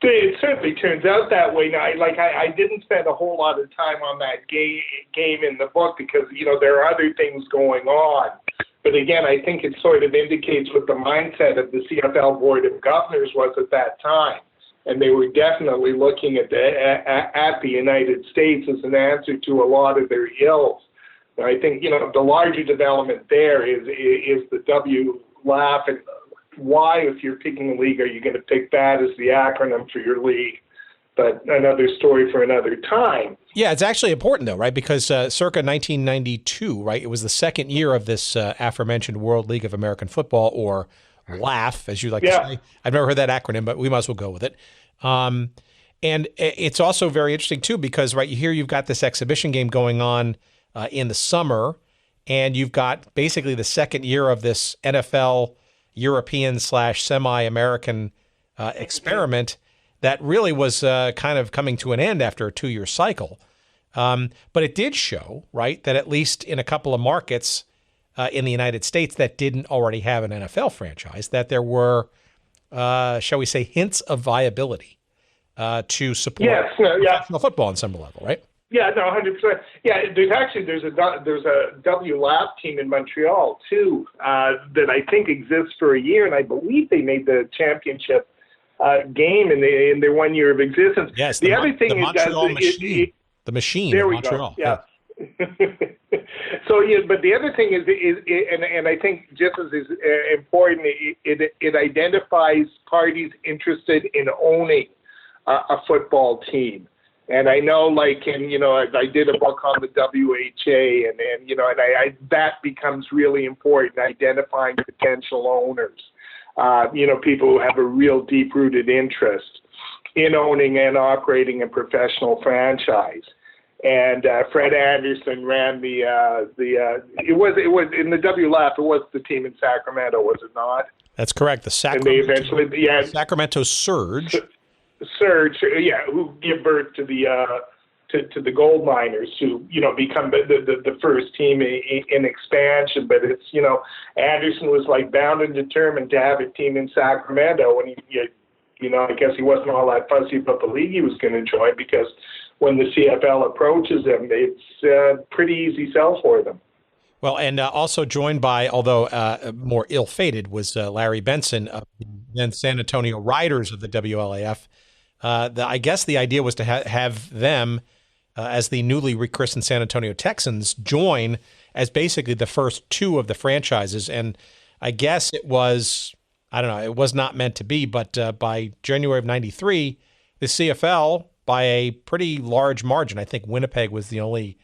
It certainly turns out that way. Now, I didn't spend a whole lot of time on that game in the book, because, there are other things going on. But again, I think it sort of indicates what the mindset of the CFL Board of Governors was at that time. And they were definitely looking at the United States as an answer to a lot of their ills. And I think, the larger development there is the WLAF, and why, if you're picking a league, are you going to pick that as the acronym for your league? But another story for another time.
Yeah, it's actually important, though, right? Because circa 1992, right, it was the second year of this aforementioned World League of American Football, or WLAF, as you like to say. I've never heard that acronym, but we might as well go with it. And it's also very interesting, too, because, right, you've got this exhibition game going on in the summer, and you've got basically the second year of this NFL European / semi-American experiment that really was kind of coming to an end after a 2-year cycle. But it did show, right, that at least in a couple of markets in the United States that didn't already have an NFL franchise, that there were, shall we say, hints of viability to support professional football on some level, right?
Yeah, no, 100%. Yeah, there's a WLAF team in Montreal too that I think exists for a year, and I believe they made the championship game in their 1 year of existence.
Yes,
the other thing
the Montreal
is
Machine. The Machine.
There
in
we
Montreal.
go. Yeah. So but the other thing is and I think just as is important, it identifies parties interested in owning a football team. And I know, I did a book on the WHA, and that becomes really important, identifying potential owners. People who have a real deep-rooted interest in owning and operating a professional franchise. And Fred Anderson ran it was in the WLAF. It was the team in Sacramento, was it not?
That's correct. The Sacramento Surge.
Surge, who give birth to the gold miners, who become the first team in expansion. But it's Anderson was bound and determined to have a team in Sacramento, and I guess he wasn't all that fussy about the league he was going to join, because when the CFL approaches them. It's a pretty easy sell for them.
Well, and also joined by, although more ill-fated, was Larry Benson of the then San Antonio Riders of the WLAF. I guess the idea was to have them, as the newly rechristened San Antonio Texans, join as basically the first two of the franchises. And I guess it was, I don't know, it was not meant to be, but by January of 93, the CFL, by a pretty large margin, I think Winnipeg was the only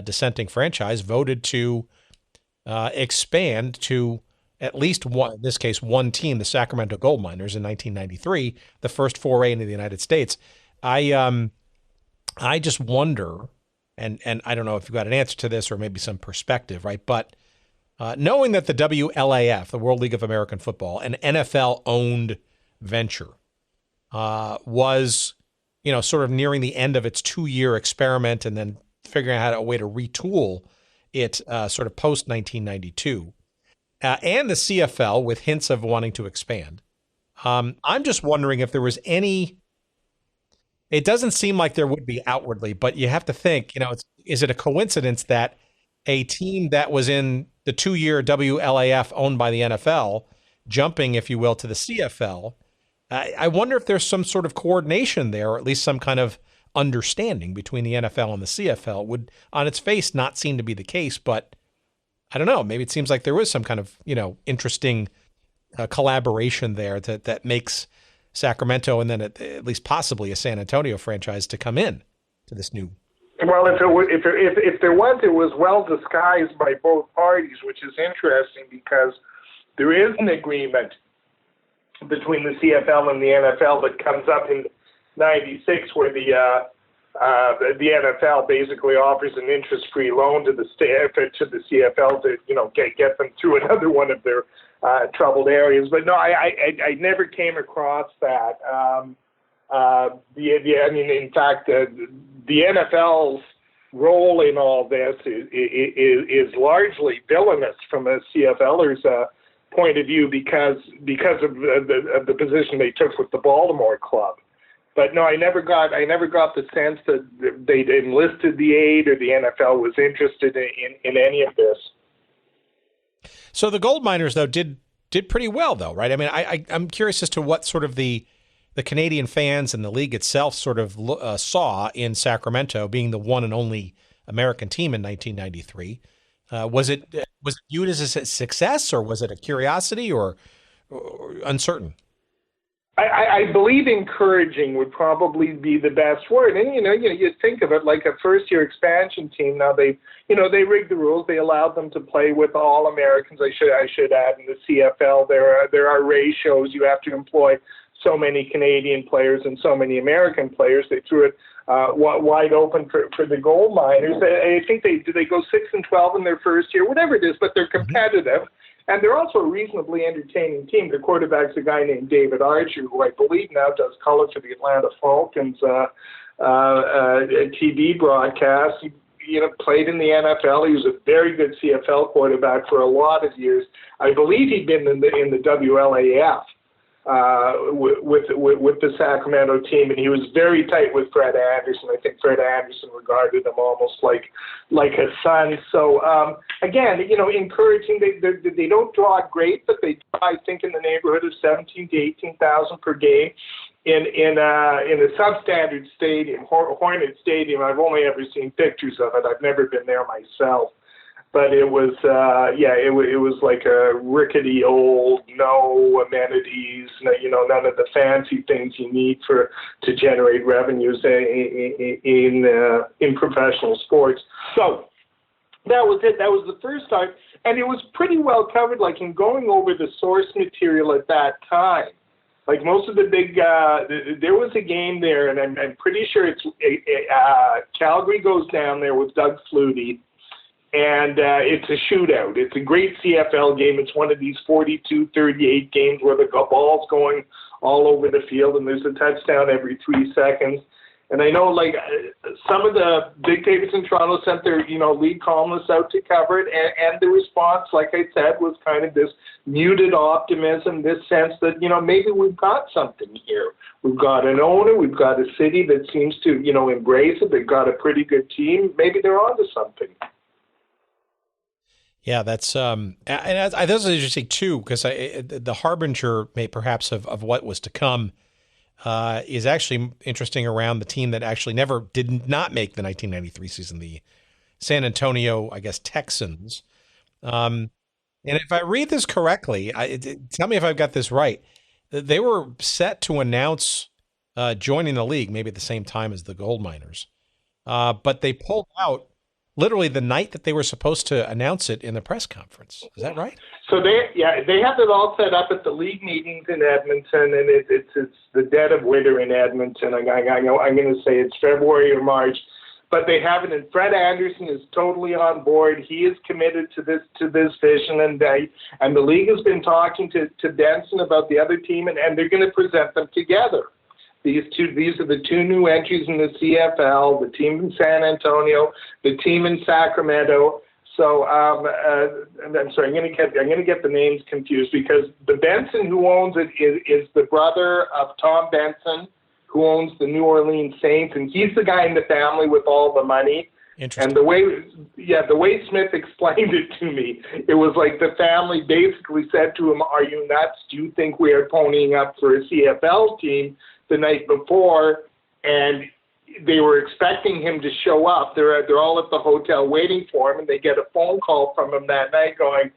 dissenting franchise, voted to expand to at least one, in this case, one team, the Sacramento Gold Miners in 1993, the first foray into the United States. I just wonder, and I don't know if you've got an answer to this or maybe some perspective, right? But knowing that the WLAF, the World League of American Football, an NFL-owned venture, was, sort of nearing the end of its 2-year experiment and then figuring out a way to retool it sort of post-1992, and the CFL with hints of wanting to expand. I'm just wondering if there was any, it doesn't seem like there would be outwardly, but you have to think, is it a coincidence that a team that was in the 2-year WLAF owned by the NFL, jumping, if you will, to the CFL, I wonder if there's some sort of coordination there, or at least some kind of understanding between the NFL and the CFL. Would, on its face, not seem to be the case, but I don't know. Maybe it seems like there was some kind of, interesting collaboration there that makes Sacramento and then at least possibly a San Antonio franchise to come in to this new.
Well, if there was, it was well disguised by both parties, which is interesting because there is an agreement between the CFL and the NFL that comes up in '96, where the NFL basically offers an interest-free loan to the CFL to get them through another one of their troubled areas. But no, I never came across that. In fact, the NFL's role in all this is largely villainous from a CFLer's point of view because of the position they took with the Baltimore club. But no, I never got the sense that they'd enlisted the aid or the NFL was interested in any of this.
So the Gold Miners, though, did pretty well, though, right? I mean, I'm curious as to what sort of the Canadian fans and the league itself sort of saw in Sacramento being the one and only American team in 1993. Was it viewed as a success, or was it a curiosity, or uncertain?
I believe encouraging would probably be the best word. And you think of it like a first-year expansion team. Now they rigged the rules. They allowed them to play with all Americans. I should add, in the CFL there are ratios. You have to employ so many Canadian players and so many American players. They threw it wide open for the Gold Miners. I think they go 6-12 in their first year, whatever it is, but they're competitive. And they're also a reasonably entertaining team. The quarterback's a guy named David Archer, who I believe now does color for the Atlanta Falcons TV broadcast. He played in the NFL. He was a very good CFL quarterback for a lot of years. I believe he'd been in the WLAF with the Sacramento team, and he was very tight with Fred Anderson. I think Fred Anderson regarded him almost like a son. So again, encouraging. They don't draw great, but they draw, I think, in the neighborhood of 17,000 to 18,000 per game in a substandard stadium, Hornet Stadium. I've only ever seen pictures of it. I've never been there myself. But it was, it was like a rickety old, no amenities, none of the fancy things you need to generate revenues in professional sports. So that was it. That was the first time, and it was pretty well covered. Like in going over the source material at that time, like most of the big, there was a game there, and I'm pretty sure it's Calgary goes down there with Doug Flutie. And it's a shootout. It's a great CFL game. It's one of these 42-38 games where the ball's going all over the field and there's a touchdown every 3 seconds. And I know, like, some of the big papers in Toronto sent their, lead columnists out to cover it, and the response, like I said, was kind of this muted optimism, this sense that, maybe we've got something here. We've got an owner, we've got a city that seems to, embrace it. They've got a pretty good team. Maybe they're onto something.
Yeah, that's and that's interesting too, because the harbinger, perhaps of what was to come, is actually interesting around the team that actually did not make the 1993 season, the San Antonio, I guess, Texans. And if I read this correctly, tell me if I've got this right. They were set to announce joining the league maybe at the same time as the Gold Miners, but they pulled out literally the night that they were supposed to announce it in the press conference. Is that right?
So they have it all set up at the league meetings in Edmonton, and it's the dead of winter in Edmonton. I'm going to say it's February or March, but they have it. And Fred Anderson is totally on board. He is committed to this vision, and the league has been talking to Benson about the other team, and they're going to present them together. These are the two new entries in the CFL, the team in San Antonio, the team in Sacramento. So I'm sorry, I'm going to get the names confused, because the Benson who owns it is the brother of Tom Benson, who owns the New Orleans Saints, and he's the guy in the family with all the money.
Interesting.
And the way Smith explained it to me, it was like the family basically said to him, "Are you nuts? Do you think we are ponying up for a CFL team the night before?" And they were expecting him to show up. They're all at the hotel waiting for him, and they get a phone call from him that night going,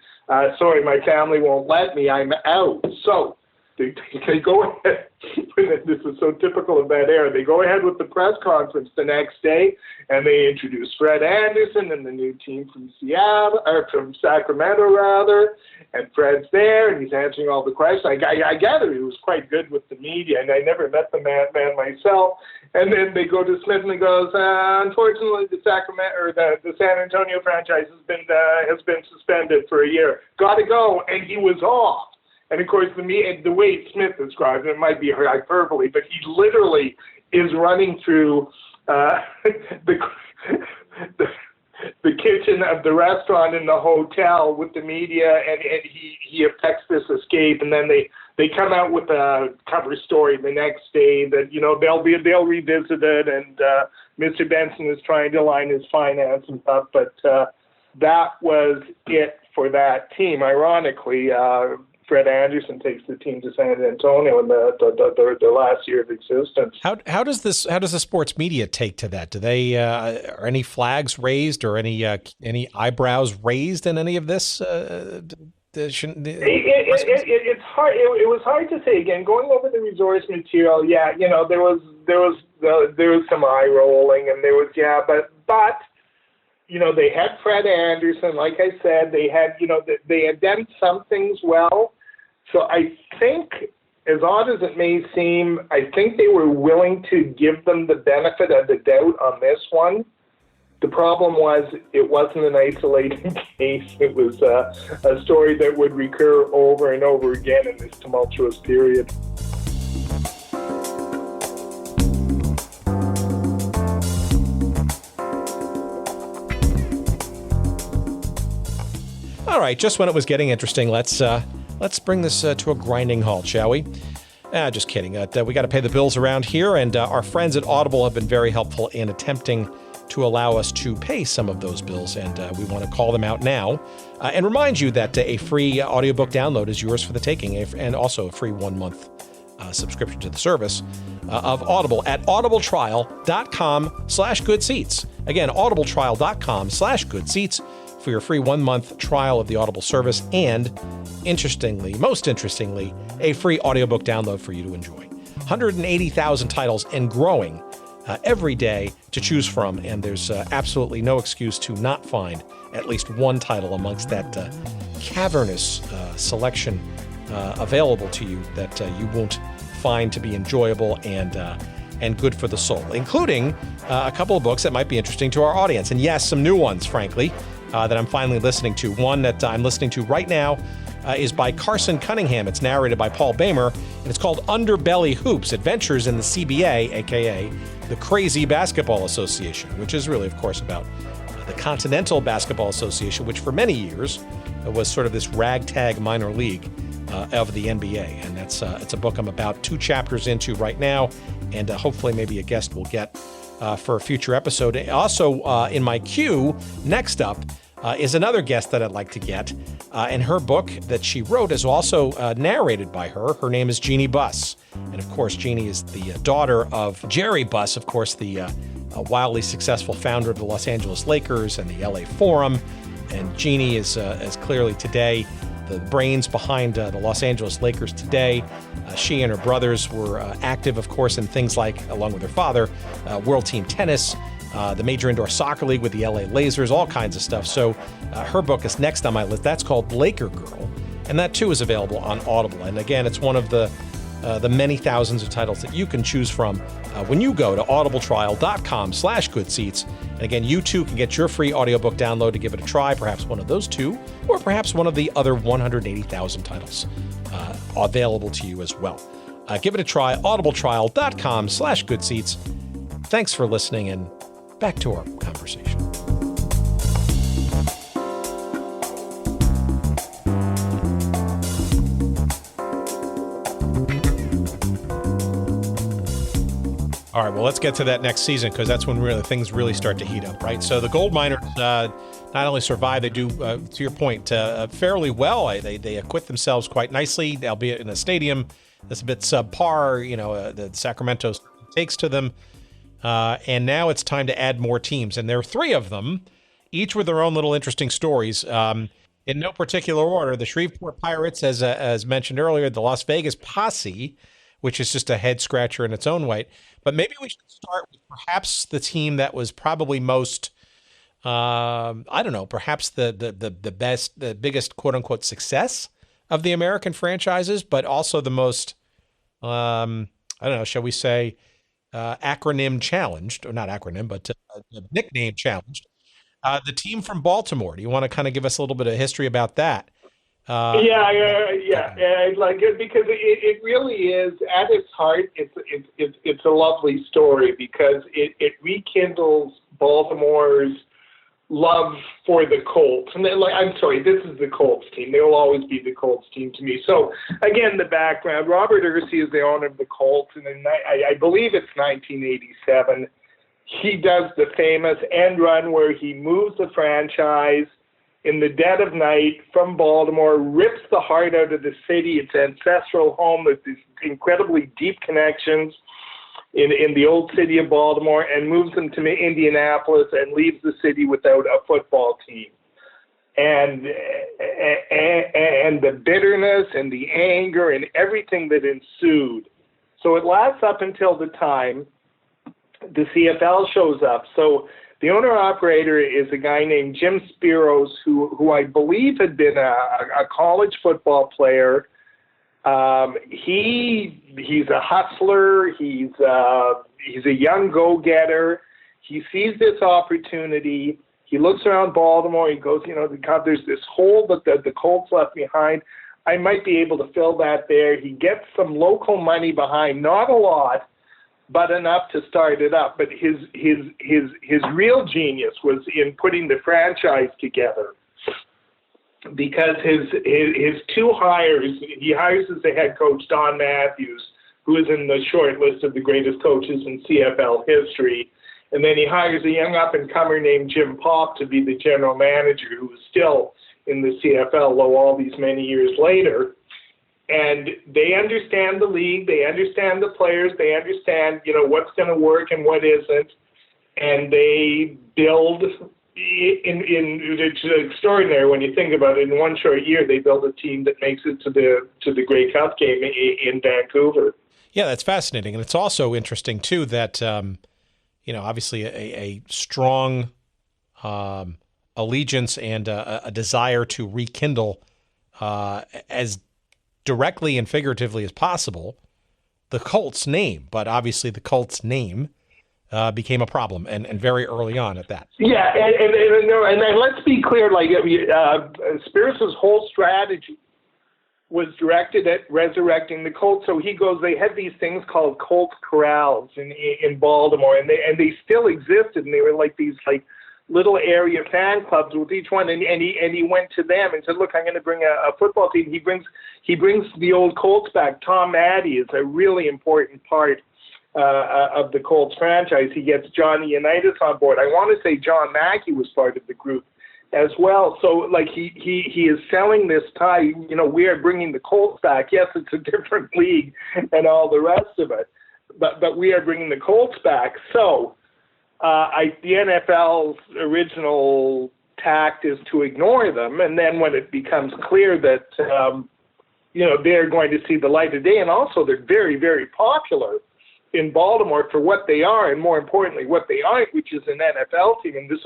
"Sorry, my family won't let me. I'm out." So they go ahead. This is so typical of that era. They go ahead with the press conference the next day, and they introduce Fred Anderson and the new team from from Sacramento, rather. And Fred's there, and he's answering all the questions. I gather he was quite good with the media, and I never met the man myself. And then they go to Smith, and he goes, "Unfortunately, the San Antonio franchise has been suspended for a year. Got to go," and he was off. And, of course, the way Smith describes it might be hyperbole, but he literally is running through the kitchen of the restaurant in the hotel with the media, and he affects this escape. And then they come out with a cover story the next day that, they'll revisit it, and Mr. Benson is trying to line his finance and stuff. But that was it for that team. Ironically, Fred Anderson takes the team to San Antonio in the last year of existence.
How does the sports media take to that? Do they are any flags raised or any eyebrows raised in any of this? It's hard. It was hard to say. Again, going over the resource material, there was some eye rolling, and there was but. They had Fred Anderson, like I said. They had done some things well. So I think, as odd as it may seem, I think they were willing to give them the benefit of the doubt on this one. The problem was it wasn't an isolated case. It was a story that would recur over and over again in this tumultuous period. All right, just when it was getting interesting, let's bring this to a grinding halt, shall we? Just kidding. We got to pay the bills around here, and our friends at Audible have been very helpful in attempting to allow us to pay some of those bills, and we want to call them out now and remind you that a free audiobook download is yours for the taking, and also a free 1-month subscription to the service of Audible at audibletrial.com/goodseats. Again, audibletrial.com/goodseats for your free 1-month trial of the Audible service, and most interestingly, a free audiobook download for you to enjoy. 180,000 titles and growing every day to choose from, and there's absolutely no excuse to not find at least one title amongst that cavernous selection available to you that you won't find to be enjoyable and good for the soul, including a couple of books that might be interesting to our audience. And yes, some new ones, frankly, that I'm finally listening to. One that I'm listening to right now is by Carson Cunningham. It's narrated by Paul Bamer, and it's called Underbelly Hoops, Adventures in the CBA, a.k.a. the Crazy Basketball Association, which is really, of course, about the Continental Basketball Association, which for many years was sort of this ragtag minor league of the NBA. And it's a book I'm about 2 chapters into right now, and hopefully maybe a guest will get for a future episode. Also, in my queue, next up, is another guest that I'd like to get. And her book that she wrote is also narrated by her. Her name is Jeannie Buss. And of course, Jeannie is the daughter of Jerry Buss, of course, the wildly successful founder of the Los Angeles Lakers and the LA Forum. And Jeannie is clearly today the brains behind the Los Angeles Lakers today. She and her brothers were active, of course, in things like, along with her father, World Team Tennis, the Major Indoor Soccer League with the LA Lasers, all kinds of stuff. So her book is next on my list. That's called Laker Girl, and that too is available on Audible. And again, it's one of the many thousands of titles that you can choose from when you go to audibletrial.com/goodseats. And again, you too can get your free audiobook download to give it a try, perhaps one of those 2, or perhaps one of the other 180,000 titles available to you as well. Give it a try, audibletrial.com/goodseats. Thanks for listening, and back to our conversation. All right, well, let's get to that next season, because that's when really things really start to heat up, right? So the gold miners not only survive, they do, to your point, fairly well. They acquit themselves quite nicely, albeit in a stadium that's a bit subpar. The Sacramento takes to them. And now it's time to add more teams. And there are 3 of them, each with their own little interesting stories. In no particular order, the Shreveport Pirates, as mentioned earlier, the Las Vegas Posse, which is just a head scratcher in its own way. But maybe we should start with perhaps the team that was probably most, perhaps the best, the biggest quote unquote success of the American franchises, but also the most, shall we say, acronym challenged, or not acronym, but nickname challenged. The team from Baltimore. Do you want to kind of give us a little bit of history about that?
I like it because it really is, at its heart, it's a lovely story, because it rekindles Baltimore's love for the Colts. And I'm sorry, this is the Colts team. They will always be the Colts team to me. So again, the background: Robert Irsay is the owner of the Colts, and I believe it's 1987. He does the famous end run where he moves the franchise in the dead of night from Baltimore, rips the heart out of the city, its ancestral home with these incredibly deep connections in the old city of Baltimore, and moves them to Indianapolis and leaves the city without a football team. And the bitterness and the anger and everything that ensued. So it lasts up until the time the CFL shows up. So the owner-operator is a guy named Jim Spiros, who I believe had been a college football player. He's a hustler. He's a young go-getter. He sees this opportunity. He looks around Baltimore. He goes, God, there's this hole that the Colts left behind. I might be able to fill that there. He gets some local money behind, not a lot, but enough to start it up. But his real genius was in putting the franchise together, because his 2 hires, he hires as the head coach Don Matthews, who is in the short list of the greatest coaches in CFL history, and then he hires a young up-and-comer named Jim Popp to be the general manager, who is still in the CFL, though all these many years later. And they understand the league, they understand the players, they understand, what's going to work and what isn't, and they build. It's extraordinary when you think about it. In one short year, they build a team that makes it to the Grey Cup game in Vancouver.
Yeah, that's fascinating, and it's also interesting too that obviously a strong allegiance and a desire to rekindle as directly and figuratively as possible the Colts name, but obviously the Colts name became a problem, and very early on at that.
Yeah, and let's be clear, Spiros' whole strategy was directed at resurrecting the Colts. So he goes, they had these things called Colts corrals in Baltimore, and they still existed, and they were like these like little area fan clubs with each one, and he went to them and said, look, I'm going to bring a football team. He brings the old Colts back. Tom Maddie is a really important part of the Colts franchise. He gets Johnny Unitas on board. I want to say John Mackey was part of the group as well. So like he is selling this tie, you know, we are bringing the Colts back. Yes, it's a different league and all the rest of it, but we are bringing the Colts back. So the NFL's original tact is to ignore them, and then when it becomes clear that you know, they're going to see the light of day, and also they're very, very popular in Baltimore for what they are, and more importantly, what they aren't, which is an NFL team. And the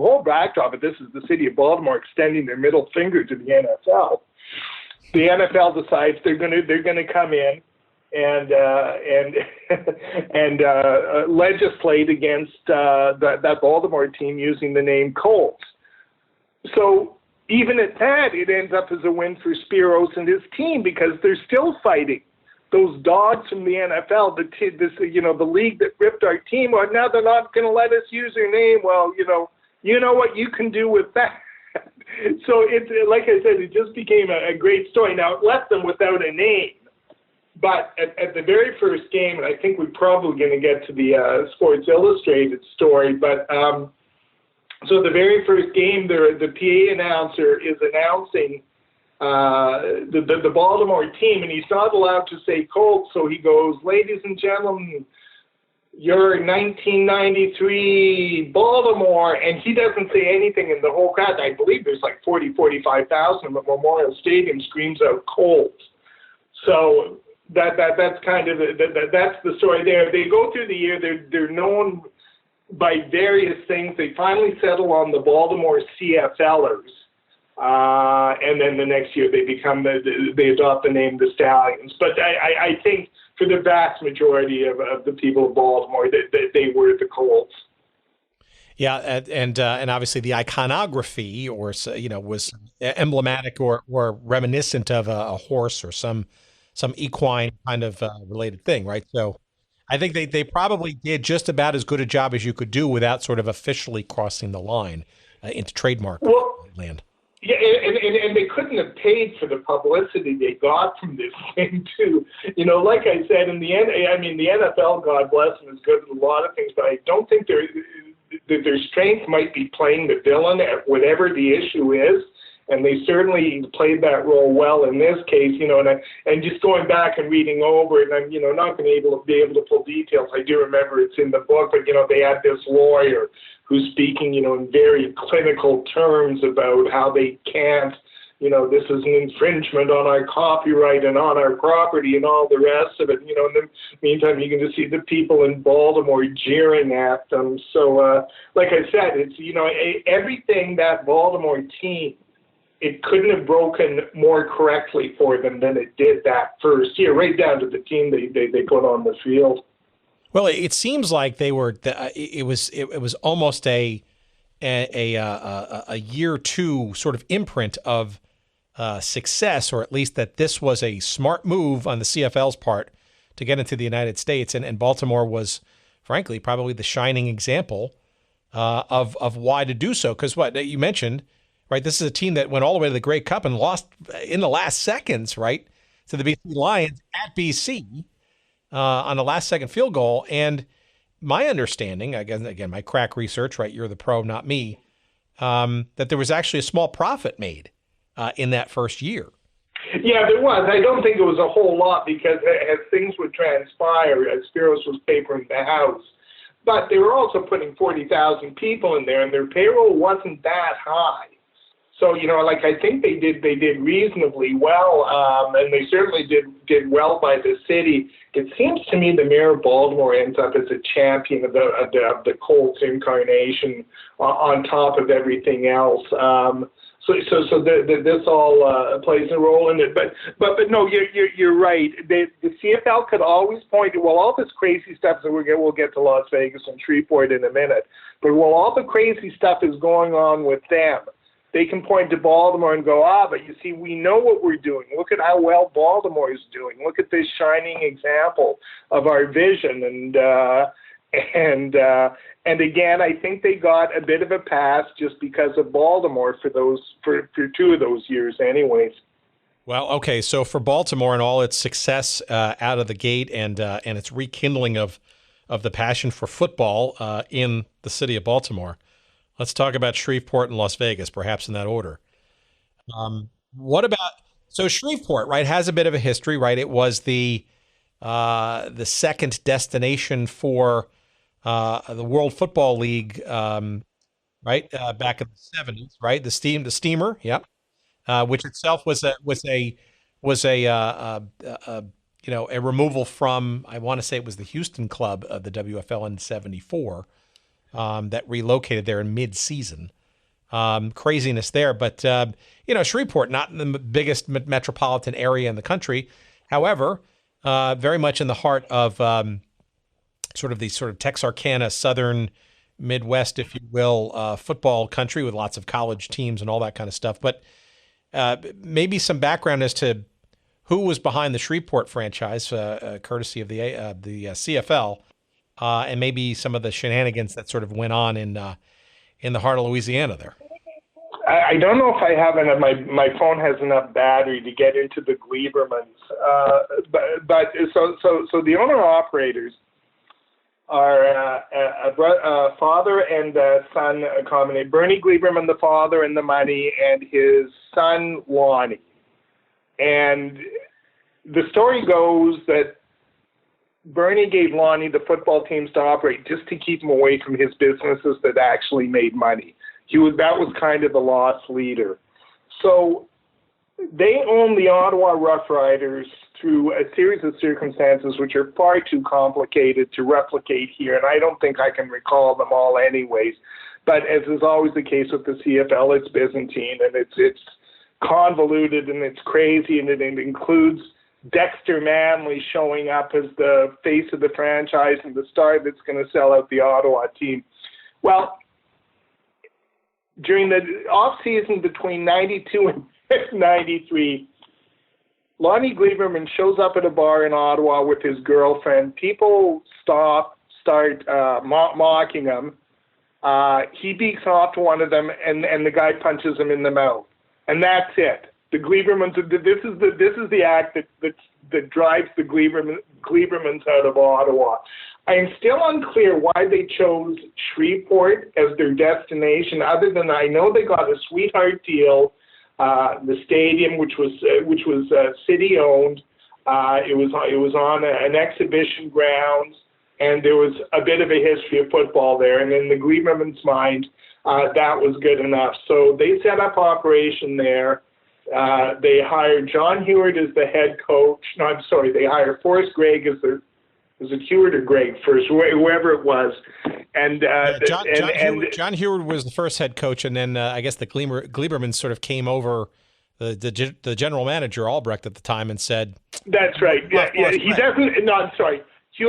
whole backdrop of this is the city of Baltimore extending their middle finger to the NFL. The NFL decides they're going to come in and legislate against that Baltimore team using the name Colts. So even at that, it ends up as a win for Spiros and his team, because they're still fighting those dogs from the NFL, the league that ripped our team. Well, now they're not going to let us use their name. Well, you know what you can do with that. So it's like I said, it just became a great story. Now it left them without a name, but at the very first game, and I think we're probably going to get to the Sports Illustrated story, but so the very first game, the PA announcer is announcing the Baltimore team, and he's not allowed to say Colts, so he goes, ladies and gentlemen, you're 1993 Baltimore, and he doesn't say anything, in the whole crowd, I believe there's like 45,000 at Memorial Stadium, screams out Colts. So that's kind of that's the story there. They go through the year, they're known by various things. They finally settle on the Baltimore CFLers. And then the next year they adopt the name the Stallions. But I think for the vast majority of the people of Baltimore, they were the Colts.
Yeah, and obviously the iconography, or was emblematic or reminiscent of a horse or some equine kind of related thing, right? So I think they probably did just about as good a job as you could do without sort of officially crossing the line into trademark land.
Yeah, and they couldn't have paid for the publicity they got from this thing, too. You know, like I said, in the end, I mean, the NFL, God bless them, is good at a lot of things, but I don't think their strength might be playing the villain at whatever the issue is, and they certainly played that role well in this case, you know, and just going back and reading over it, and I'm, not going to be able to pull details. I do remember it's in the book, but, they had this lawyer who's speaking, in very clinical terms about how they can't, this is an infringement on our copyright and on our property and all the rest of it. In the meantime, you can just see the people in Baltimore jeering at them. So, like I said, it's, everything that Baltimore team, it couldn't have broken more correctly for them than it did that first year, right down to the team they put on the field.
Well, it seems like they were. It was almost a year two sort of imprint of success, or at least that this was a smart move on the CFL's part to get into the United States, and Baltimore was, frankly, probably the shining example of why to do so. Because what you mentioned, right? This is a team that went all the way to the Grey Cup and lost in the last seconds, right, to the BC Lions at BC. On the last-second field goal, and my understanding, again, my crack research, right? You're the pro, not me. That there was actually a small profit made in that first year.
Yeah, there was. I don't think it was a whole lot, because as things would transpire, as Spiros was papering the house, but they were also putting 40,000 people in there, and their payroll wasn't that high. So, I think they did reasonably well, and they certainly did well by the city. It seems to me the mayor of Baltimore ends up as a champion of the Colts incarnation on top of everything else. So this all plays a role in it. But no, you're right. The CFL could always point to, all this crazy stuff, so we'll get to Las Vegas and Shreveport in a minute, but while all the crazy stuff is going on with them, they can point to Baltimore and go, but you see, we know what we're doing. Look at how well Baltimore is doing. Look at this shining example of our vision. And again, I think they got a bit of a pass just because of Baltimore for 2 of those years anyways.
Well, okay, so for Baltimore and all its success out of the gate and its rekindling of the passion for football in the city of Baltimore, let's talk about Shreveport and Las Vegas, perhaps in that order. What about Shreveport? Right, has a bit of a history. Right, it was the second destination for the World Football League. Right, back in the 70s. Right, the steamer. Yep. Which itself was a removal from, I want to say it was the Houston club of the WFL in '74 that relocated there in mid-season. Craziness there, but Shreveport, not in the biggest metropolitan area in the country, however, very much in the heart of sort of Texarkana, southern Midwest, if you will, football country with lots of college teams and all that kind of stuff, but. Maybe some background as to who was behind the Shreveport franchise, courtesy of the CFL, and maybe some of the shenanigans that sort of went on in the heart of Louisiana there.
I don't know if I have enough. My phone has enough battery to get into the Gleibermans, but so the owner operators are a father and a son combination. Bernie Gleiberman, the father, and the money, and his son Lonnie. And the story goes that Bernie gave Lonnie the football teams to operate just to keep him away from his businesses that actually made money. That was kind of the lost leader. So they owned the Ottawa Rough Riders through a series of circumstances which are far too complicated to replicate here, and I don't think I can recall them all anyways. But as is always the case with the CFL, it's Byzantine, and it's convoluted, and it's crazy, and it includes Dexter Manley showing up as the face of the franchise and the star that's going to sell out the Ottawa team. Well, during the off-season between 92 and 93, Lonnie Gleiberman shows up at a bar in Ottawa with his girlfriend. People start mocking him. He beaks off to one of them, and the guy punches him in the mouth. And that's it. The Gleibermans. This is the act that drives the Gleibermans out of Ottawa. I am still unclear why they chose Shreveport as their destination, other than I know they got a sweetheart deal. The stadium, which was city owned, it was on an exhibition grounds, and there was a bit of a history of football there. And in the Gleiberman's mind, that was good enough. So they set up operation there. They hired John Hewitt as the head coach. No, I'm sorry. They hired Forrest Gregg as the was it Hewitt or Gregg first, whoever it was. And
John Hewitt was the first head coach, and then I guess the Gleiberman sort of came over the general manager Albrecht at the time and said,
"That's right. Yeah. He doesn't. No, I'm sorry.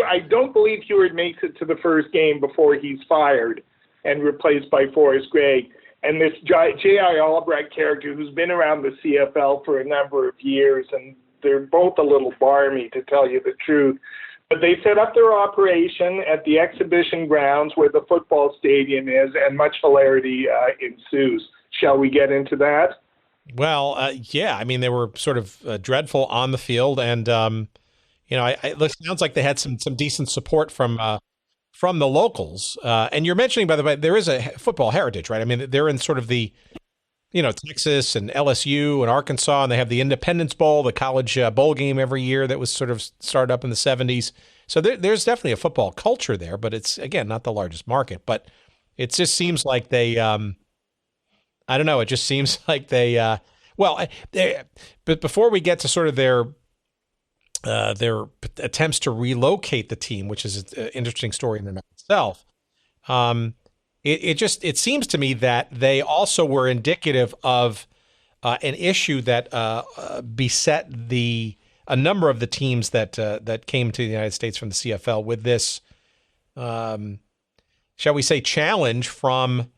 I don't believe Hewitt makes it to the first game before he's fired and replaced by Forrest Gregg. And this J.I. Albrecht character, who's been around the CFL for a number of years, and they're both a little barmy, to tell you the truth. But they set up their operation at the exhibition grounds where the football stadium is, and much hilarity ensues. Shall we get into that?
Well, yeah. I mean, they were sort of dreadful on the field, and it sounds like they had some decent support from the locals. And you're mentioning, by the way, there is a football heritage, right? I mean, they're in sort of the Texas and LSU and Arkansas, and they have the Independence Bowl, the college bowl game every year that was sort of started up in the 70s. So there's definitely a football culture there, but it's, again, not the largest market. But it just seems like they, I don't know, it just seems like but before we get to sort of their attempts to relocate the team, which is an interesting story in and of itself, it seems to me that they also were indicative of an issue that beset a number of the teams that came to the United States from the CFL with this, shall we say, challenge from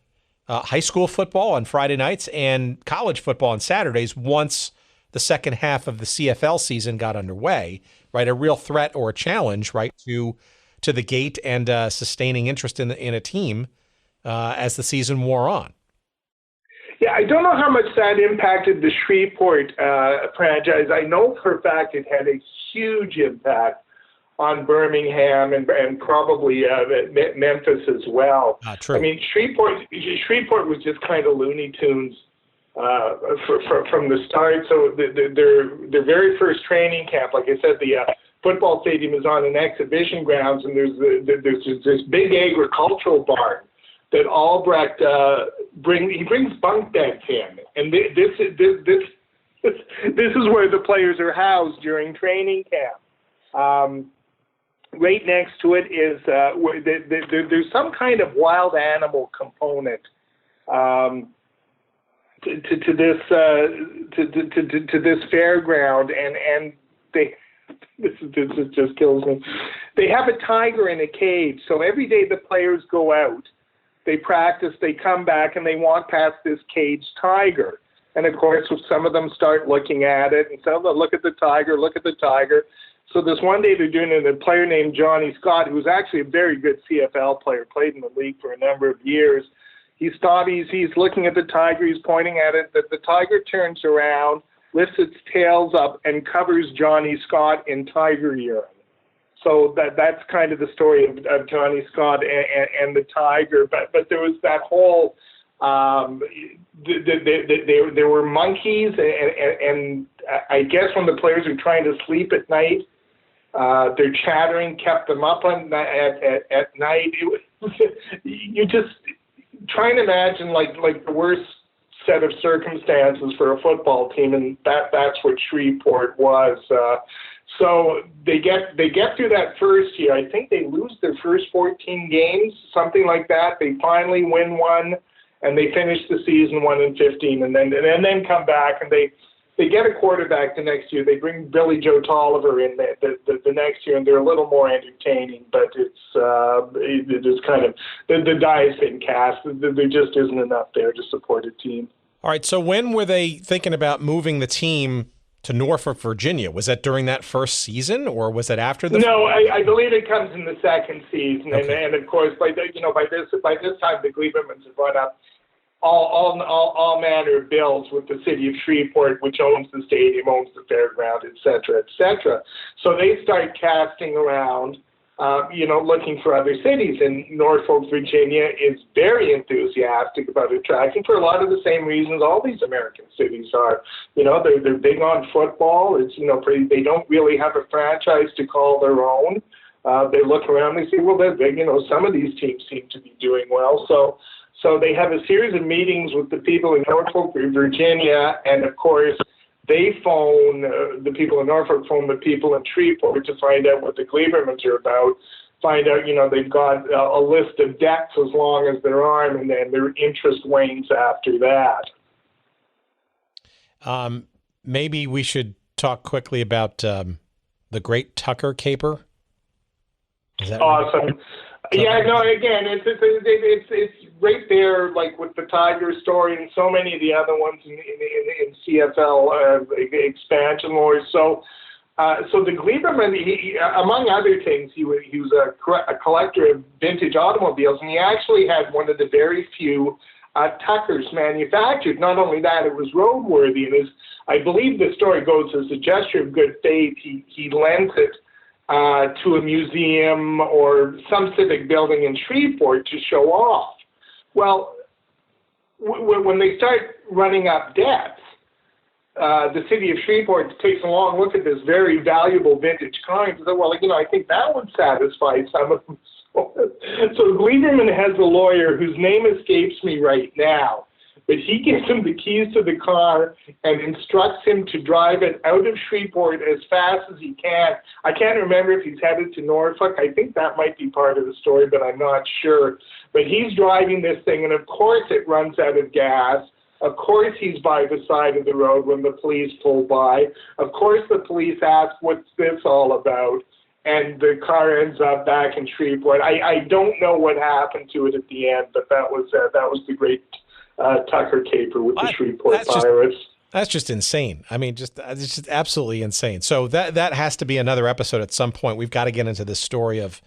high school football on Friday nights and college football on Saturdays once the second half of the CFL season got underway, right? A real threat or a challenge, right, to the gate and sustaining interest in a team as the season wore on.
Yeah, I don't know how much that impacted the Shreveport franchise. I know for a fact it had a huge impact on Birmingham and probably Memphis as well.
True.
I mean, Shreveport was just kind of Looney Tunes from the start. So their very first training camp, like I said, the football stadium is on an exhibition grounds, and there's this big agricultural barn that Albrecht brings bunk beds in, and this is where the players are housed during training camp. Right next to it is there's some kind of wild animal component to this fairground, and this just kills me. They have a tiger in a cage, so every day the players go out, they practice, they come back, and they walk past this caged tiger. And of course, some of them start looking at it, and some of them look at the tiger, So this one day they're doing it, a player named Johnny Scott, who's actually a very good CFL player, played in the league for a number of years. He's looking at the tiger, he's pointing at it, that the tiger turns around, lifts its tails up, and covers Johnny Scott in tiger urine. So that's kind of the story of Johnny Scott and the tiger. But there was that whole there were monkeys, and I guess when the players are trying to sleep at night, their chattering kept them up at night. You just trying to imagine like the worst set of circumstances for a football team, and that's what Shreveport was. So they get through that first year. I think they lose their first 14 games, something like that. They finally win one, and they finish the season 1-15, and then come back, and they get a quarterback the next year. They bring Billy Joe Tolliver in the next year, and they're a little more entertaining. But it's kind of the die has been cast. There just isn't enough there to support a team.
All right. So when were they thinking about moving the team to Norfolk, Virginia? Was that during that first season, or was that after the?
No, I believe it comes in the second season,
okay.
and of course by this time the Gleibermans have brought up all manner of bills with the city of Shreveport, which owns the stadium, owns the fairground, et cetera, et cetera. So they start casting around, looking for other cities. And Norfolk, Virginia is very enthusiastic about attracting for a lot of the same reasons all these American cities are. They're big on football. It's, they don't really have a franchise to call their own. They look around, they say, well, they're big. Some of these teams seem to be doing well. So they have a series of meetings with the people in Norfolk, Virginia, and of course they phone, the people in Norfolk phone the people in Shreveport to find out what the Gleibermans are about, find out, they've got a list of debts as long as their arm, and then their interest wanes after that.
Maybe we should talk quickly about the Great Tucker Caper. Is that
awesome? Yeah, no, again, it's right there, like with the Tiger story and so many of the other ones in CFL expansion wars. So the Gleiberman, he, among other things, he was a collector of vintage automobiles, and he actually had one of the very few Tuckers manufactured. Not only that, it was roadworthy, and I believe the story goes as a gesture of good faith, he lent it to a museum or some civic building in Shreveport to show off. Well, when they start running up debts, the city of Shreveport takes a long look at this very valuable vintage car and says, well, I think that would satisfy some of them. So Gleiberman has a lawyer whose name escapes me right now, but he gives him the keys to the car and instructs him to drive it out of Shreveport as fast as he can. I can't remember if he's headed to Norfolk. I think that might be part of the story, but I'm not sure. But he's driving this thing, and of course it runs out of gas. Of course he's by the side of the road when the police pull by. Of course the police ask, what's this all about? And the car ends up back in Shreveport. I don't know what happened to it at the end, but that was the Great Tucker caper with the Shreveport Pirates.
That's just insane. I mean, it's just absolutely insane. So that has to be another episode at some point. We've got to get into this story of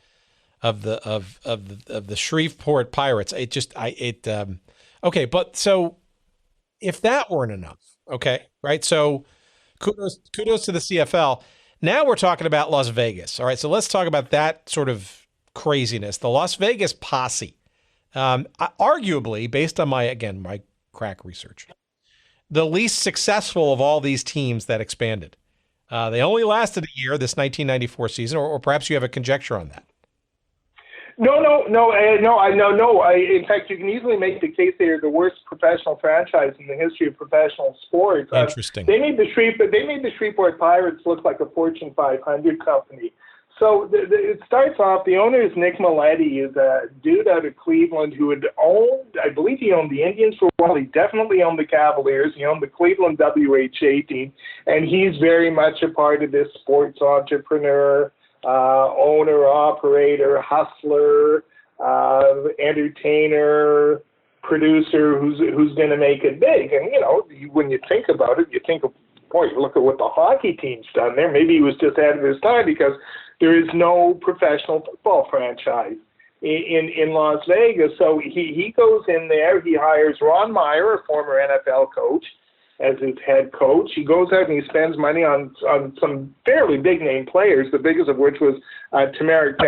the Shreveport Pirates. Okay, but so if that weren't enough, okay, right? So kudos to the CFL. Now we're talking about Las Vegas. All right, so let's talk about that sort of craziness. The Las Vegas posse, arguably, based on my crack research, the least successful of all these teams that expanded. They only lasted a year, this 1994 season, or perhaps you have a conjecture on that.
No. In fact, you can easily make the case they are the worst professional franchise in the history of professional sports.
Interesting.
They made the Shreveport Pirates look like a Fortune 500 company. So it starts off, the owner is Nick Maletti, is a dude out of Cleveland who had owned, I believe he owned the Indians for a while. He definitely owned the Cavaliers. He owned the Cleveland WHA team. And he's very much a part of this sports entrepreneur, owner, operator, hustler, entertainer, producer who's going to make it big. And, when you think about it, you think of, boy, look at what the hockey team's done there. Maybe he was just ahead of his time because there is no professional football franchise in Las Vegas. So he goes in there. He hires Ron Meyer, a former NFL coach, as his head coach. He goes out and he spends money on some fairly big-name players, the biggest of which was Tamarick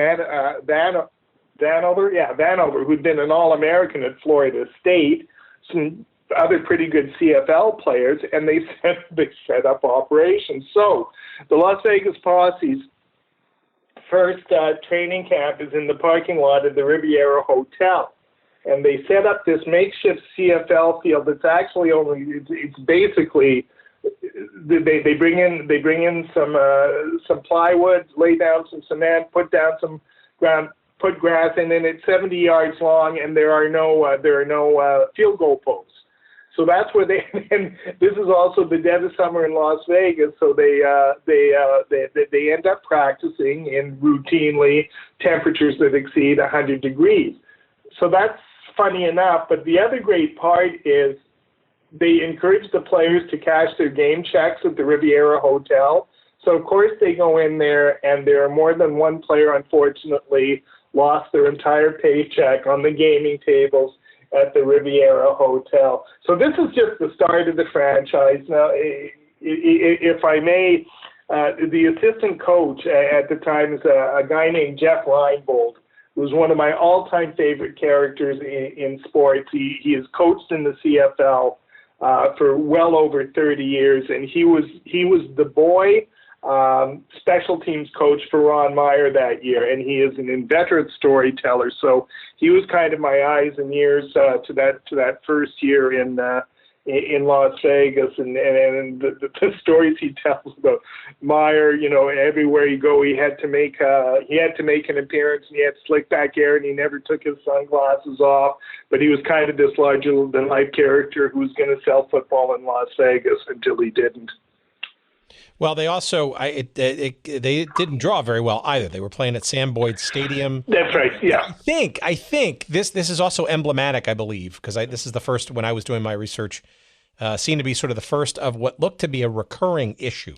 Vanover, who'd been an All-American at Florida State, some other pretty good CFL players, and they set up operations. So the Las Vegas Posse's first training camp is in the parking lot of the Riviera Hotel. And they set up this makeshift CFL field. It's actually it's basically, they bring in some plywood, lay down some cement, put down some ground, put grass in, and it's 70 yards long, and there are no field goal posts. So that's where and this is also the dead of summer in Las Vegas, so they end up practicing in routinely temperatures that exceed 100 degrees. So that's funny enough, but the other great part is they encourage the players to cash their game checks at the Riviera Hotel. So, of course, they go in there, and there are more than one player, unfortunately, lost their entire paycheck on the gaming tables at the Riviera Hotel. So this is just the start of the franchise. Now, if I may, the assistant coach at the time is a guy named Jeff Reinbold, who's one of my all-time favorite characters in sports. He has coached in the CFL for well over 30 years, and he was the boy special teams coach for Ron Meyer that year, and he is an inveterate storyteller. So he was kind of my eyes and ears to that first year in Las Vegas, and the stories he tells about Meyer. Everywhere you go, he had to make an appearance, and he had slick back hair, and he never took his sunglasses off. But he was kind of this larger-than-life character who was going to sell football in Las Vegas until he didn't.
Well, they also they didn't draw very well either. They were playing at Sam Boyd Stadium.
That's right. Yeah.
I think this is also emblematic, I believe, because this is the first, when I was doing my research, seemed to be sort of the first of what looked to be a recurring issue,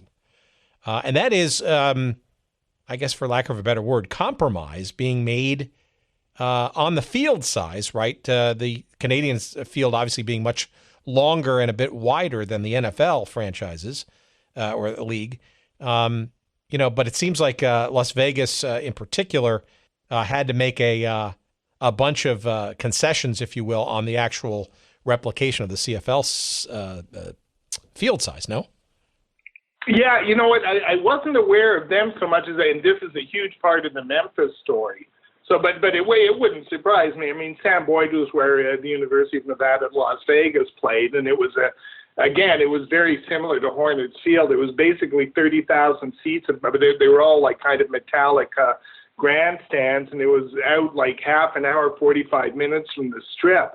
and that is, I guess, for lack of a better word, compromise being made on the field size. Right, the Canadians field obviously being much longer and a bit wider than the NFL franchises. Or the league, but it seems like Las Vegas in particular had to make a bunch of concessions, if you will, on the actual replication of the CFL field size, no?
Yeah, you know what? I wasn't aware of them so much as and this is a huge part of the Memphis story. So, but it wouldn't surprise me. I mean, Sam Boyd was where the University of Nevada at Las Vegas played, and it was Again, it was very similar to Hornets Field. It was basically 30,000 seats, but they were all like kind of metallic grandstands, and it was out like half an hour, 45 minutes from the Strip.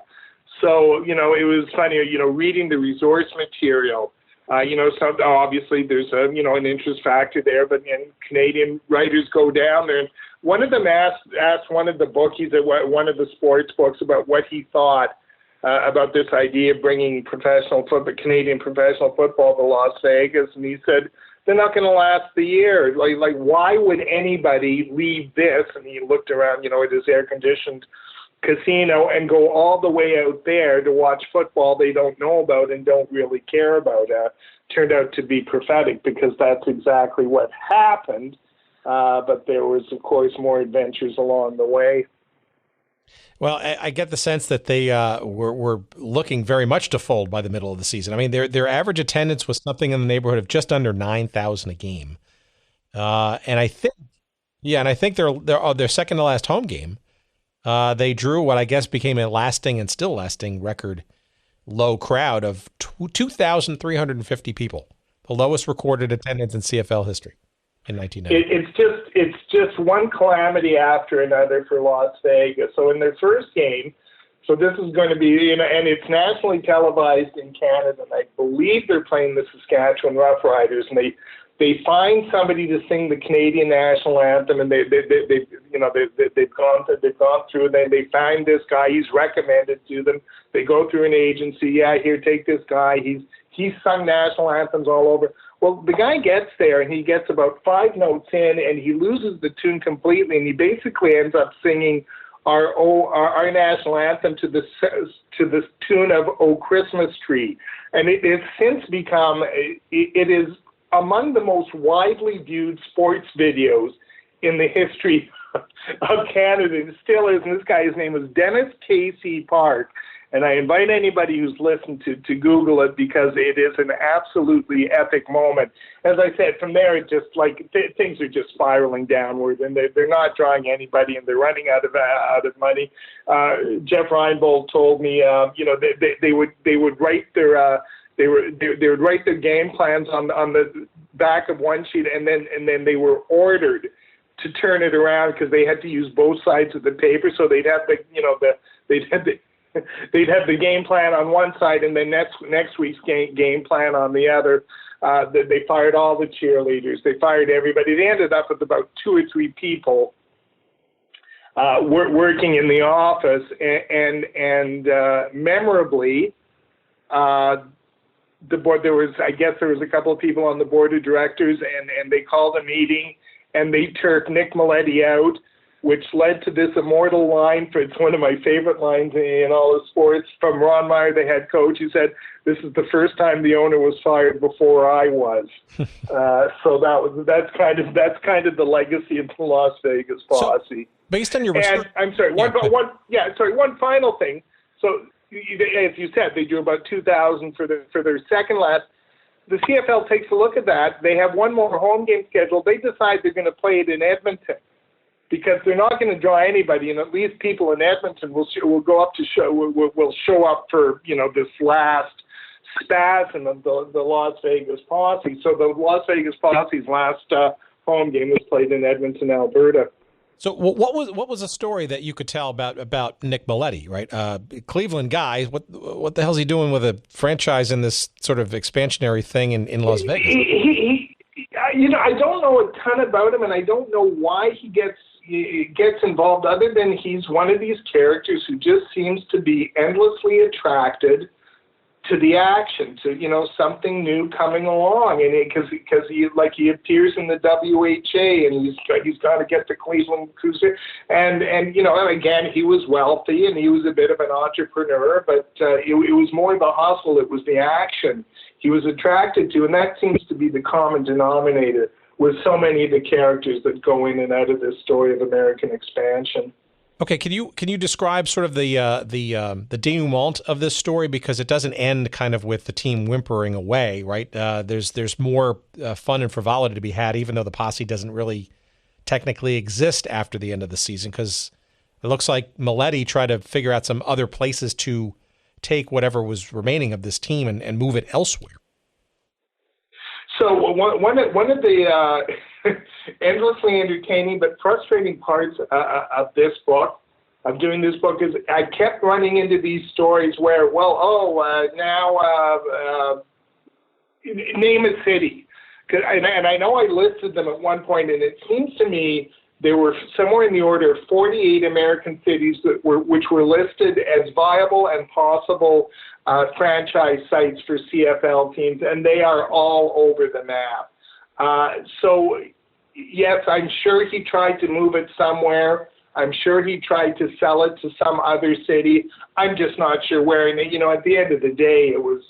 So, it was funny, reading the resource material. Obviously there's an interest factor there, but Canadian writers go down there. And one of them asked one of the bookies at one of the sports books about what he thought about this idea of bringing Canadian professional football to Las Vegas, and he said they're not going to last the year. Like, why would anybody leave this? And he looked around, at his air-conditioned casino and go all the way out there to watch football they don't know about and don't really care about. Turned out to be prophetic, because that's exactly what happened. But there was, of course, more adventures along the way.
Well, I get the sense that they were looking very much to fold by the middle of the season. I mean, their average attendance was something in the neighborhood of just under 9,000 a game, and I think their second to last home game, they drew what I guess became a lasting and still lasting record low crowd of 2,350 people, the lowest recorded attendance in CFL history in 1990.
It's just one calamity after another for Las Vegas. So in their first game, so this is going to be, and it's nationally televised in Canada, and I believe they're playing the Saskatchewan Roughriders, and they find somebody to sing the Canadian national anthem, and they've gone through, and they find this guy. He's recommended to them. They go through an agency. Yeah, here, take this guy. He's sung national anthems all over. Well, the guy gets there, and he gets about 5 notes in, and he loses the tune completely, and he basically ends up singing our national anthem to the tune of "Oh Christmas Tree," and it's since become it is among the most widely viewed sports videos in the history of Canada. It still is. And this guy's name is Dennis Casey Park. And I invite anybody who's listened to Google it, because it is an absolutely epic moment. As I said, from there, it just things are just spiraling downward, and they're not drawing anybody, and they're running out of money. Jeff Reinbold told me, they would write their they would write their game plans on the back of one sheet, and then they were ordered to turn it around, because they had to use both sides of the paper. So they'd have they'd have the game plan on one side, and then next week's game plan on the other. They fired all the cheerleaders. They fired everybody. They ended up with about 2 or 3 people working in the office, and memorably, the board. There was a couple of people on the board of directors, and they called a meeting, and they turfed Nick Maletti out, which led to this immortal line. It's one of my favorite lines in all of sports, from Ron Meyer, the head coach. He said, "This is the first time the owner was fired before I was." So that's kind of the legacy of the Las Vegas posse.
So, based on your research,
I'm sorry. One final thing. So, as you said, they drew about 2,000 for their second last. The CFL takes a look at that. They have one more home game scheduled. They decide they're going to play it in Edmonton, because they're not going to draw anybody, and at least people in Edmonton will go up to will show up for this last spasm of the Las Vegas posse. So the Las Vegas posse's last home game was played in Edmonton, Alberta.
So what was a story that you could tell about Nick Maletti, right? Cleveland guy. What the hell's he doing with a franchise in this sort of expansionary thing in Las Vegas?
I don't know a ton about him, and I don't know why he gets involved, other than he's one of these characters who just seems to be endlessly attracted to the action, to something new coming along, and because he appears in the WHA, and he's got to get the Cleveland Cruiser, and again, he was wealthy, and he was a bit of an entrepreneur, but it was more the hustle, it was the action he was attracted to, and that seems to be the common denominator with so many of the characters that go in and out of this story of American expansion.
Okay, can you describe sort of the denouement of this story, because it doesn't end kind of with the team whimpering away, right? There's more fun and frivolity to be had, even though the posse doesn't really technically exist after the end of the season, because it looks like Maletti tried to figure out some other places to take whatever was remaining of this team and move it elsewhere.
So one of the endlessly entertaining but frustrating parts of this book, of doing this book, is I kept running into these stories where, name a city. And I know I listed them at one point, and it seems to me there were somewhere in the order of 48 American cities which were listed as viable and possible franchise sites for CFL teams, and they are all over the map. So, yes, I'm sure he tried to move it somewhere. I'm sure he tried to sell it to some other city. I'm just not sure where. And, at the end of the day, it was,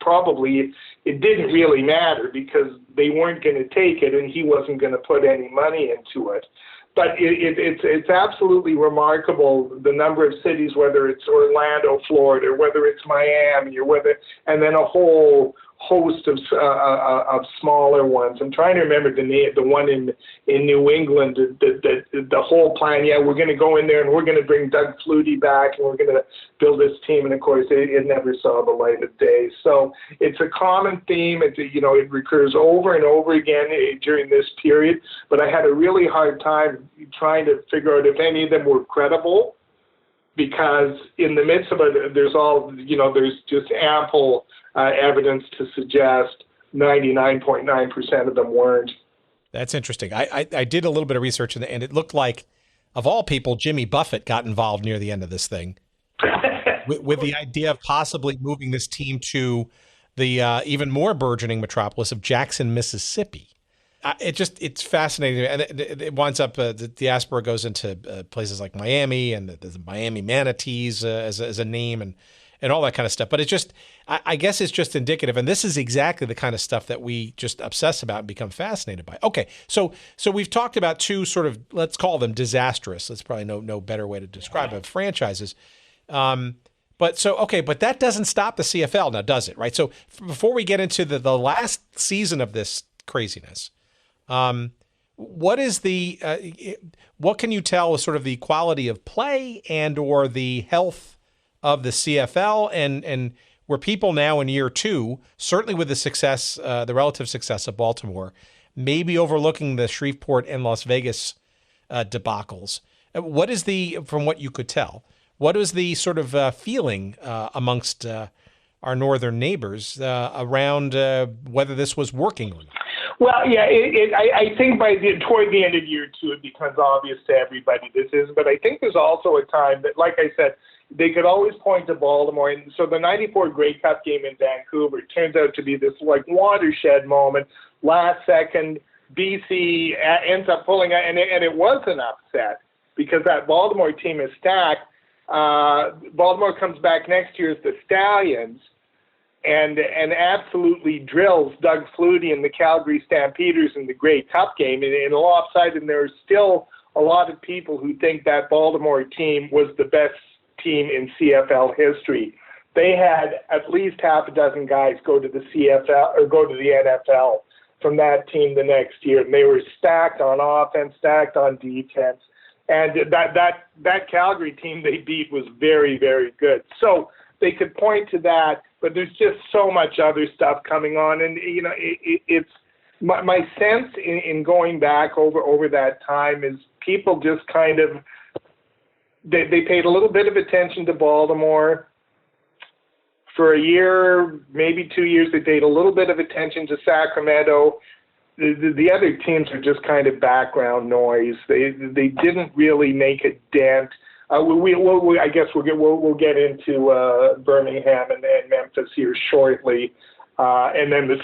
probably it didn't really matter because they weren't going to take it and he wasn't going to put any money into it. But it's absolutely remarkable the number of cities, whether it's Orlando, Florida, or whether it's Miami, and then a whole host of smaller ones. I'm trying to remember the one in New England. The whole plan. Yeah, we're going to go in there and we're going to bring Doug Flutie back and we're going to build this team. And of course, it never saw the light of day. So it's a common theme. It recurs over and over again during this period. But I had a really hard time trying to figure out if any of them were credible, because in the midst of it, there's just ample evidence to suggest 99.9% of them weren't.
That's interesting. I did a little bit of research, and it looked like, of all people, Jimmy Buffett got involved near the end of this thing with the idea of possibly moving this team to the even more burgeoning metropolis of Jackson, Mississippi. It's fascinating, and it winds up the diaspora goes into places like Miami, and the Miami Manatees as a name, and all that kind of stuff. But I guess it's just indicative, and this is exactly the kind of stuff that we just obsess about and become fascinated by. Okay, so we've talked about two sort of, let's call them disastrous. That's probably no better way to describe it, franchises. But that doesn't stop the CFL now, does it? Right. So before we get into the last season of this craziness, what can you tell is sort of the quality of play and or the health of the CFL and where people now in year two, certainly with the relative success of Baltimore, maybe overlooking the Shreveport and Las Vegas debacles. From what you could tell, what is the sort of feeling amongst our northern neighbors around whether this was working or not?
Well, yeah, I think toward the end of year two, it becomes obvious to everybody this is. But I think there's also a time that, like I said, they could always point to Baltimore. And so the 94 Grey Cup game in Vancouver turns out to be this watershed moment. Last second, BC ends up pulling out, and it was an upset because that Baltimore team is stacked. Baltimore comes back next year as the Stallions and absolutely drills Doug Flutie and the Calgary Stampeders in the Grey Cup game in a lopsided. And there's still a lot of people who think that Baltimore team was the best team in CFL history. They had at least half a dozen guys go to the CFL or go to the NFL from that team the next year, and they were stacked on offense, stacked on defense, and that Calgary team they beat was very, very good. So they could point to that, but there's just so much other stuff coming on, and it's my sense in going back over that time is people just kind of. They paid a little bit of attention to Baltimore. For a year, maybe 2 years, they paid a little bit of attention to Sacramento. The other teams are just kind of background noise. They didn't really make a dent. I guess we'll get into Birmingham and Memphis here shortly. And then the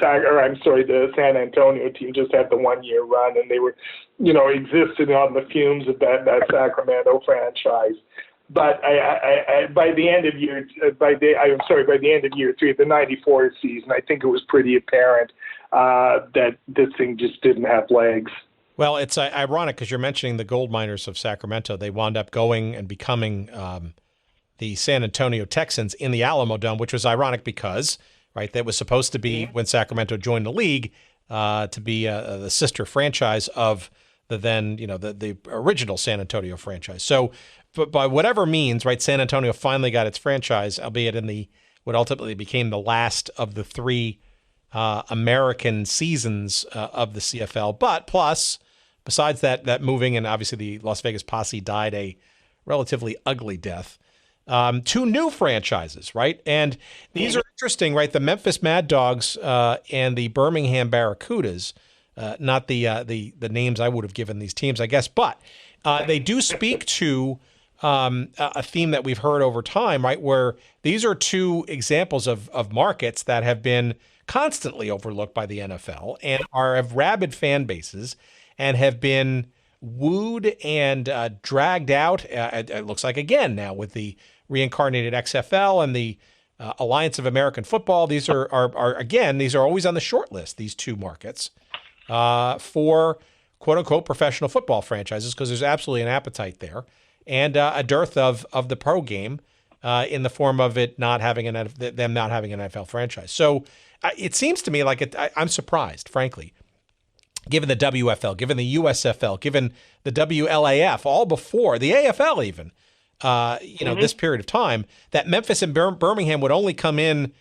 San Antonio team just had the 1 year run, and they were, existed on the fumes of that Sacramento franchise. But by the end of year three of the '94 season, I think it was pretty apparent that this thing just didn't have legs.
Well, it's ironic because you're mentioning the gold miners of Sacramento. They wound up going and becoming the San Antonio Texans in the Alamo Dome, which was ironic because. Right, that was supposed to be when Sacramento joined the league to be the sister franchise of the then, the original San Antonio franchise. So, but by whatever means, right, San Antonio finally got its franchise, albeit in what ultimately became the last of the three American seasons of the CFL. But plus, besides that moving, and obviously the Las Vegas Posse died a relatively ugly death. Two new franchises, right? And these are interesting, right? The Memphis Mad Dogs and the Birmingham Barracudas not the names I would have given these teams, I guess. But they do speak to a theme that we've heard over time, right? Where these are two examples of markets that have been constantly overlooked by the NFL and have rabid fan bases and have been wooed and dragged out. It looks like again now with the reincarnated XFL and the Alliance of American Football. These are again, these are always on the short list, these two markets, for quote unquote professional football franchises, because there's absolutely an appetite there and a dearth of the pro game in the form of it not having them not having an NFL franchise. So it seems to me like I'm surprised, frankly, given the WFL, given the USFL, given the WLAF, all before the AFL even, this period of time, that Memphis and Birmingham would only come in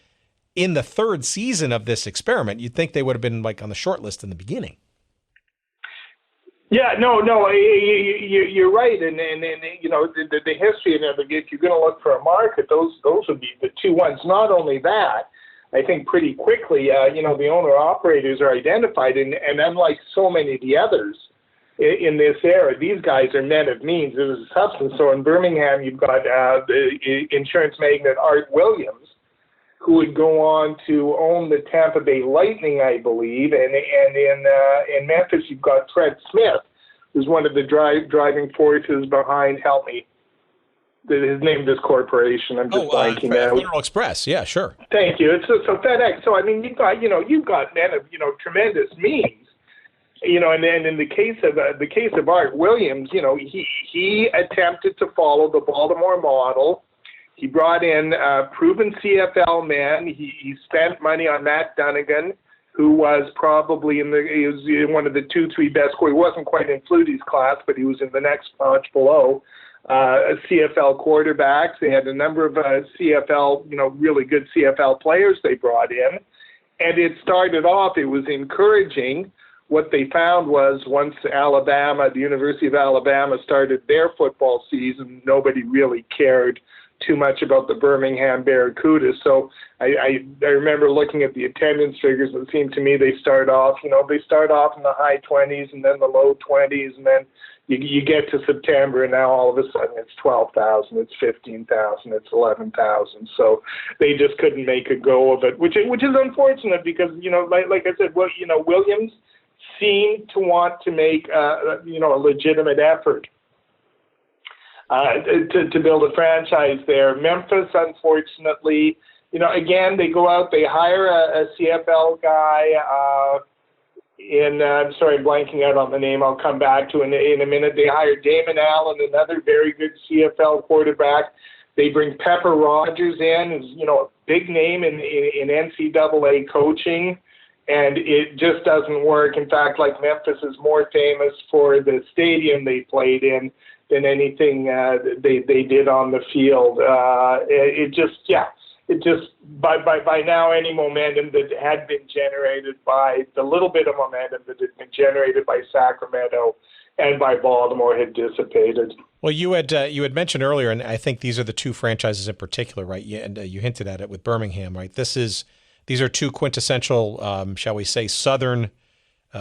the third season of this experiment. You'd think they would have been like on the short list in the beginning.
Yeah, no, you're right, and the history and everything. If you're going to look for a market, those would be the two ones. Not only that, I think pretty quickly, the owner-operators are identified, and unlike so many of the others in this era, these guys are men of means. There's a substance. So in Birmingham, you've got the insurance magnate Art Williams, who would go on to own the Tampa Bay Lightning, I believe, and in Memphis, you've got Fred Smith, who's one of the driving forces behind. Help me. His name of this corporation. I'm just blanking out.
Federal Express. Yeah, sure.
Thank you. So FedEx. So I mean, you've got men of tremendous means. And then in the case of Art Williams, he attempted to follow the Baltimore model. He brought in proven CFL men. He spent money on Matt Dunnigan, who was probably he was one of the 2-3 best. He wasn't quite in Flutie's class, but he was in the next notch below. CFL quarterbacks. They had a number of CFL, really good CFL players they brought in. And it started off, it was encouraging. What they found was once the University of Alabama started their football season, nobody really cared too much about the Birmingham Barracudas. So I remember looking at the attendance figures. It seemed to me they start off in the high 20s and then the low 20s, and then you get to September, and now all of a sudden it's 12,000, it's 15,000, it's 11,000. So they just couldn't make a go of it, which is unfortunate because like I said, Williams seemed to want to make a legitimate effort to build a franchise there. Memphis, unfortunately, again, they go out, they hire a CFL guy. I'm sorry, I'm blanking out on the name. I'll come back to in a minute. They hire Damon Allen, another very good CFL quarterback. They bring Pepper Rogers in, who's a big name in NCAA coaching, and it just doesn't work. In fact, like Memphis is more famous for the stadium they played in than anything they did on the field. By now, any momentum that had been generated by the little bit of momentum that had been generated by Sacramento and by Baltimore had dissipated.
Well, you had mentioned earlier, and I think these are the two franchises in particular, right? You hinted at it with Birmingham, right? These are two quintessential, shall we say, Southern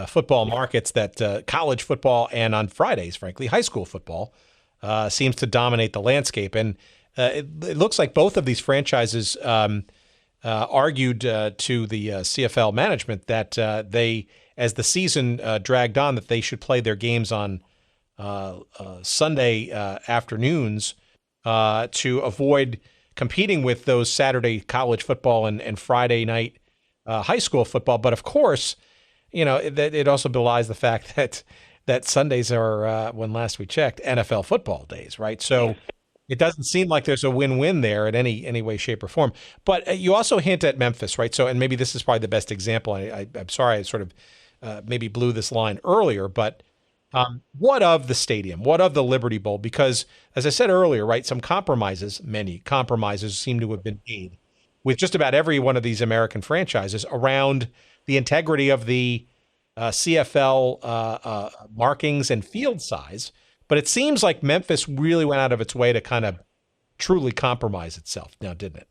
football markets that college football and on Fridays, frankly, high school football seems to dominate the landscape. And it looks like both of these franchises argued to the CFL management that they, as the season dragged on, that they should play their games on Sunday afternoons to avoid competing with those Saturday college football and Friday night high school football. But of course, it also belies the fact that Sundays are, when last we checked, NFL football days, right? So it doesn't seem like there's a win-win there in any way, shape, or form. But you also hint at Memphis, right? So, and maybe this is probably the best example. I'm sorry I sort of maybe blew this line earlier, but what of the stadium? What of the Liberty Bowl? Because, as I said earlier, right, many compromises seem to have been made with just about every one of these American franchises around the integrity of the CFL markings and field size. But it seems like Memphis really went out of its way to kind of truly compromise itself now, didn't it?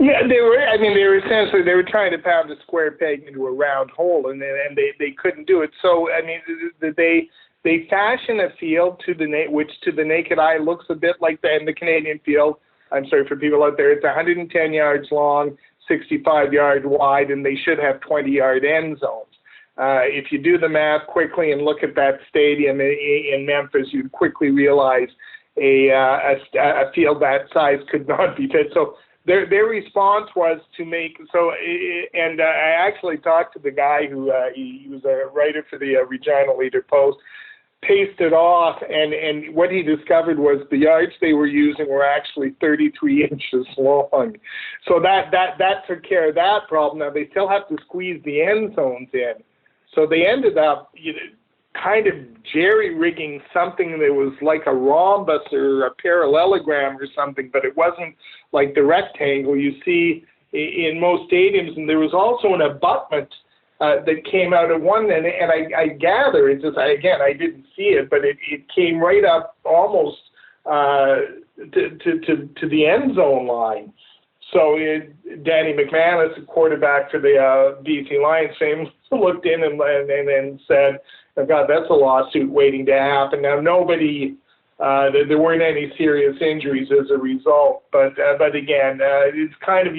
Yeah, they were. I mean, they were trying to pound a square peg into a round hole, and they couldn't do it. So, I mean, they fashion a field which to the naked eye looks a bit like the Canadian field. I'm sorry for people out there. It's 110 yards long, 65 yards wide, and they should have 20-yard end zones. If you do the math quickly and look at that stadium in Memphis, you'd quickly realize a field that size could not be fit. So their response was to make so. And I actually talked to the guy who he was a writer for the Regina Leader Post. Pasted off, and what he discovered was the yards they were using were actually 33 inches long. So that took care of that problem. Now they still have to squeeze the end zones in. So they ended up kind of jerry-rigging something that was like a rhombus or a parallelogram or something, but it wasn't like the rectangle you see in most stadiums. And there was also an abutment that came out at one end, and I gather, it's just, again, I didn't see it, but it came right up almost to the end zone line. So Danny McManus, the quarterback for the BC Lions, looked in and said, oh, God, that's a lawsuit waiting to happen. Now, nobody, there weren't any serious injuries as a result. But again, it's kind of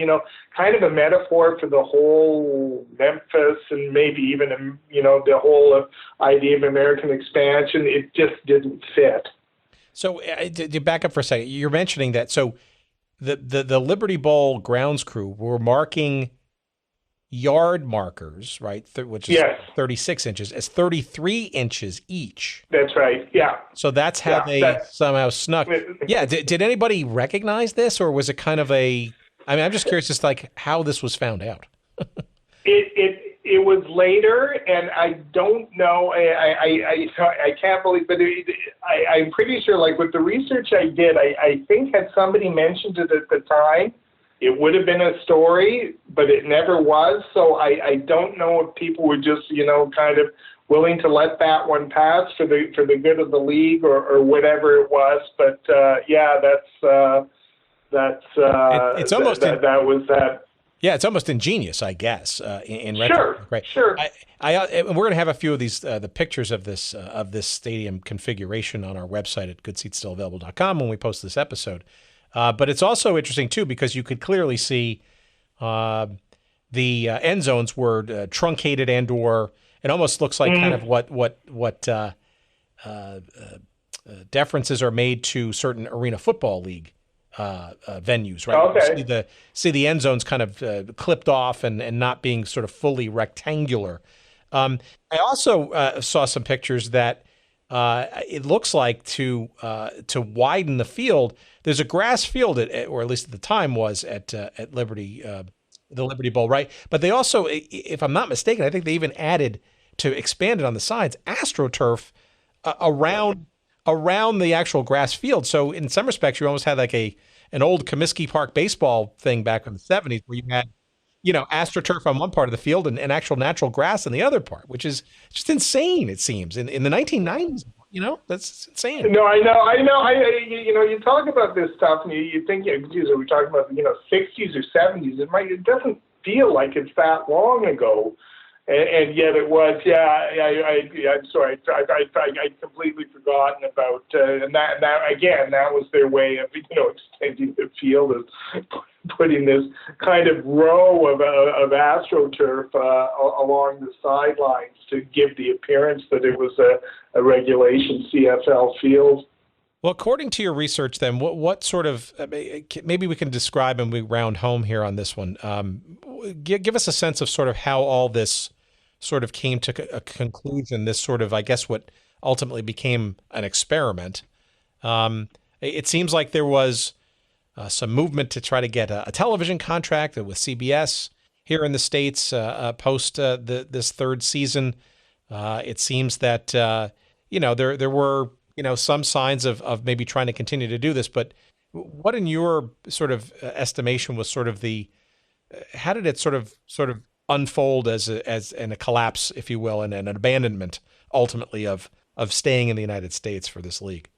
a metaphor for the whole Memphis and maybe even, the whole idea of American expansion. It just didn't fit.
So to back up for a second, you're mentioning that. So the Liberty Bowl grounds crew were marking yard markers, right, which is 36 inches, as 33 inches each.
That's right, yeah.
So that's how they somehow snuck. Yeah, did anybody recognize this, or was it kind of I'm just curious as to like how this was found out.
It was later, and I don't know. I can't believe, but I'm pretty sure. Like with the research I did, I think had somebody mentioned it at the time, it would have been a story, but it never was. So I don't know if people were just kind of willing to let that one pass for the good of the league or whatever it was. But
it's almost
that was that.
Yeah, it's almost ingenious, I guess. In
sure,
right?
Sure.
We're going to have a few of these the pictures of this stadium configuration on our website at goodseatsstillavailable.com when we post this episode. But it's also interesting too because you could clearly see the end zones were truncated and/or it almost looks like kind of what deferences are made to certain Arena Football League venues, right?
Okay.
You see the end zones kind of clipped off and not being sort of fully rectangular. I also saw some pictures that it looks like to widen the field. There's a grass field or at least at the time was at Liberty, the Liberty Bowl, right? But they also, if I'm not mistaken, I think they even added to expand it on the sides, AstroTurf around the actual grass field. So in some respects, you almost had like an old Comiskey Park baseball thing back in the 70s where you had, AstroTurf on one part of the field and actual natural grass in the other part, which is just insane, it seems. In the 1990s, that's insane.
No, I know. You talk about this stuff and you think, geez, are we talking about, 60s or 70s? It doesn't feel like it's that long ago. And yet it was, I'm sorry, I'd completely forgotten about, and that was their way of, extending the field, of putting this kind of row of AstroTurf along the sidelines to give the appearance that it was a regulation CFL field.
Well, according to your research, then, what sort of, maybe we can describe and we round home here on this one. Give us a sense of sort of how all this sort of came to a conclusion, this sort of, I guess, what ultimately became an experiment. It seems like there was some movement to try to get a television contract with CBS here in the States post this third season. It seems that, there were, some signs of maybe trying to continue to do this, but what in your sort of estimation was sort of how did it sort of unfold as a collapse, if you will, and an abandonment ultimately of staying in the United States for this league?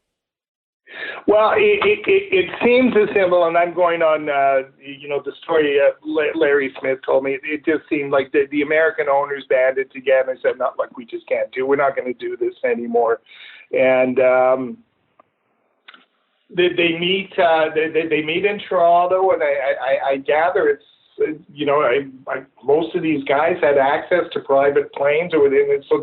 Well, it seems as simple, and I'm going on, the story Larry Smith told me. It just seemed like the American owners banded together and said, "Not like we just can't do. We're not going to do this anymore." And they meet. They meet in Toronto, and I gather it's. Most of these guys had access to private planes or within it, so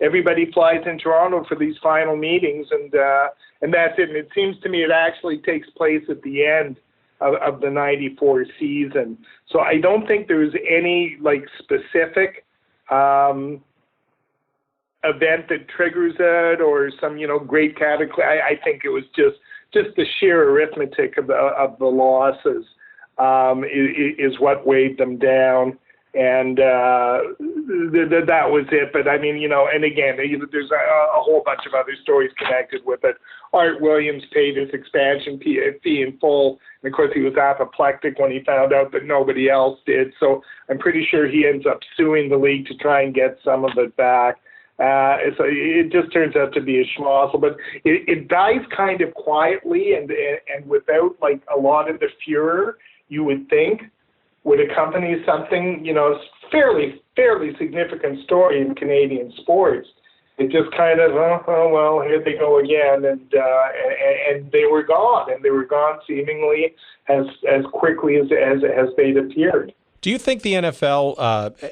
everybody flies in Toronto for these final meetings, and that's it. And it seems to me it actually takes place at the end of the '94 season. So I don't think there's any specific event that triggers it or some great cataclysm. I think it was just the sheer arithmetic of the losses. Is what weighed them down, and that was it. But I mean, and again, there's a whole bunch of other stories connected with it. Art Williams paid his expansion fee in full, and of course he was apoplectic when he found out that nobody else did. So I'm pretty sure he ends up suing the league to try and get some of it back. So it just turns out to be a schmozzle, but it dies kind of quietly and without a lot of the furor you would think would accompany something, fairly significant story in Canadian sports. It just kind of, oh well, here they go again, and they were gone, and they were gone seemingly as quickly as they'd appeared.
Do you think the NFL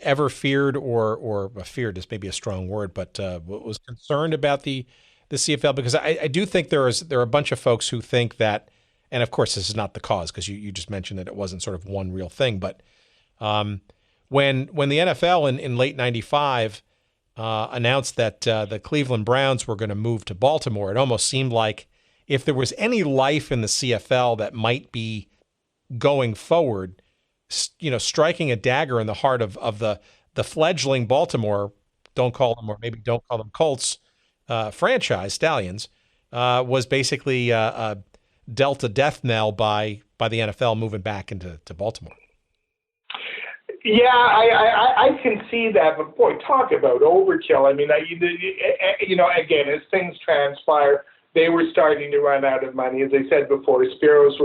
ever feared or feared is maybe a strong word, but was concerned about the CFL? Because I do think there are a bunch of folks who think that. And of course, this is not the cause because you just mentioned that it wasn't sort of one real thing. But when the NFL in late '95 announced that the Cleveland Browns were going to move to Baltimore, it almost seemed like if there was any life in the CFL that might be going forward, striking a dagger in the heart of the fledgling Baltimore, don't call them Colts franchise Stallions, was basically dealt a death knell by the NFL moving back into Baltimore.
Yeah, I can see that, but boy, talk about overkill. I mean, again, as things transpire, they were starting to run out of money. As I said before, Spiros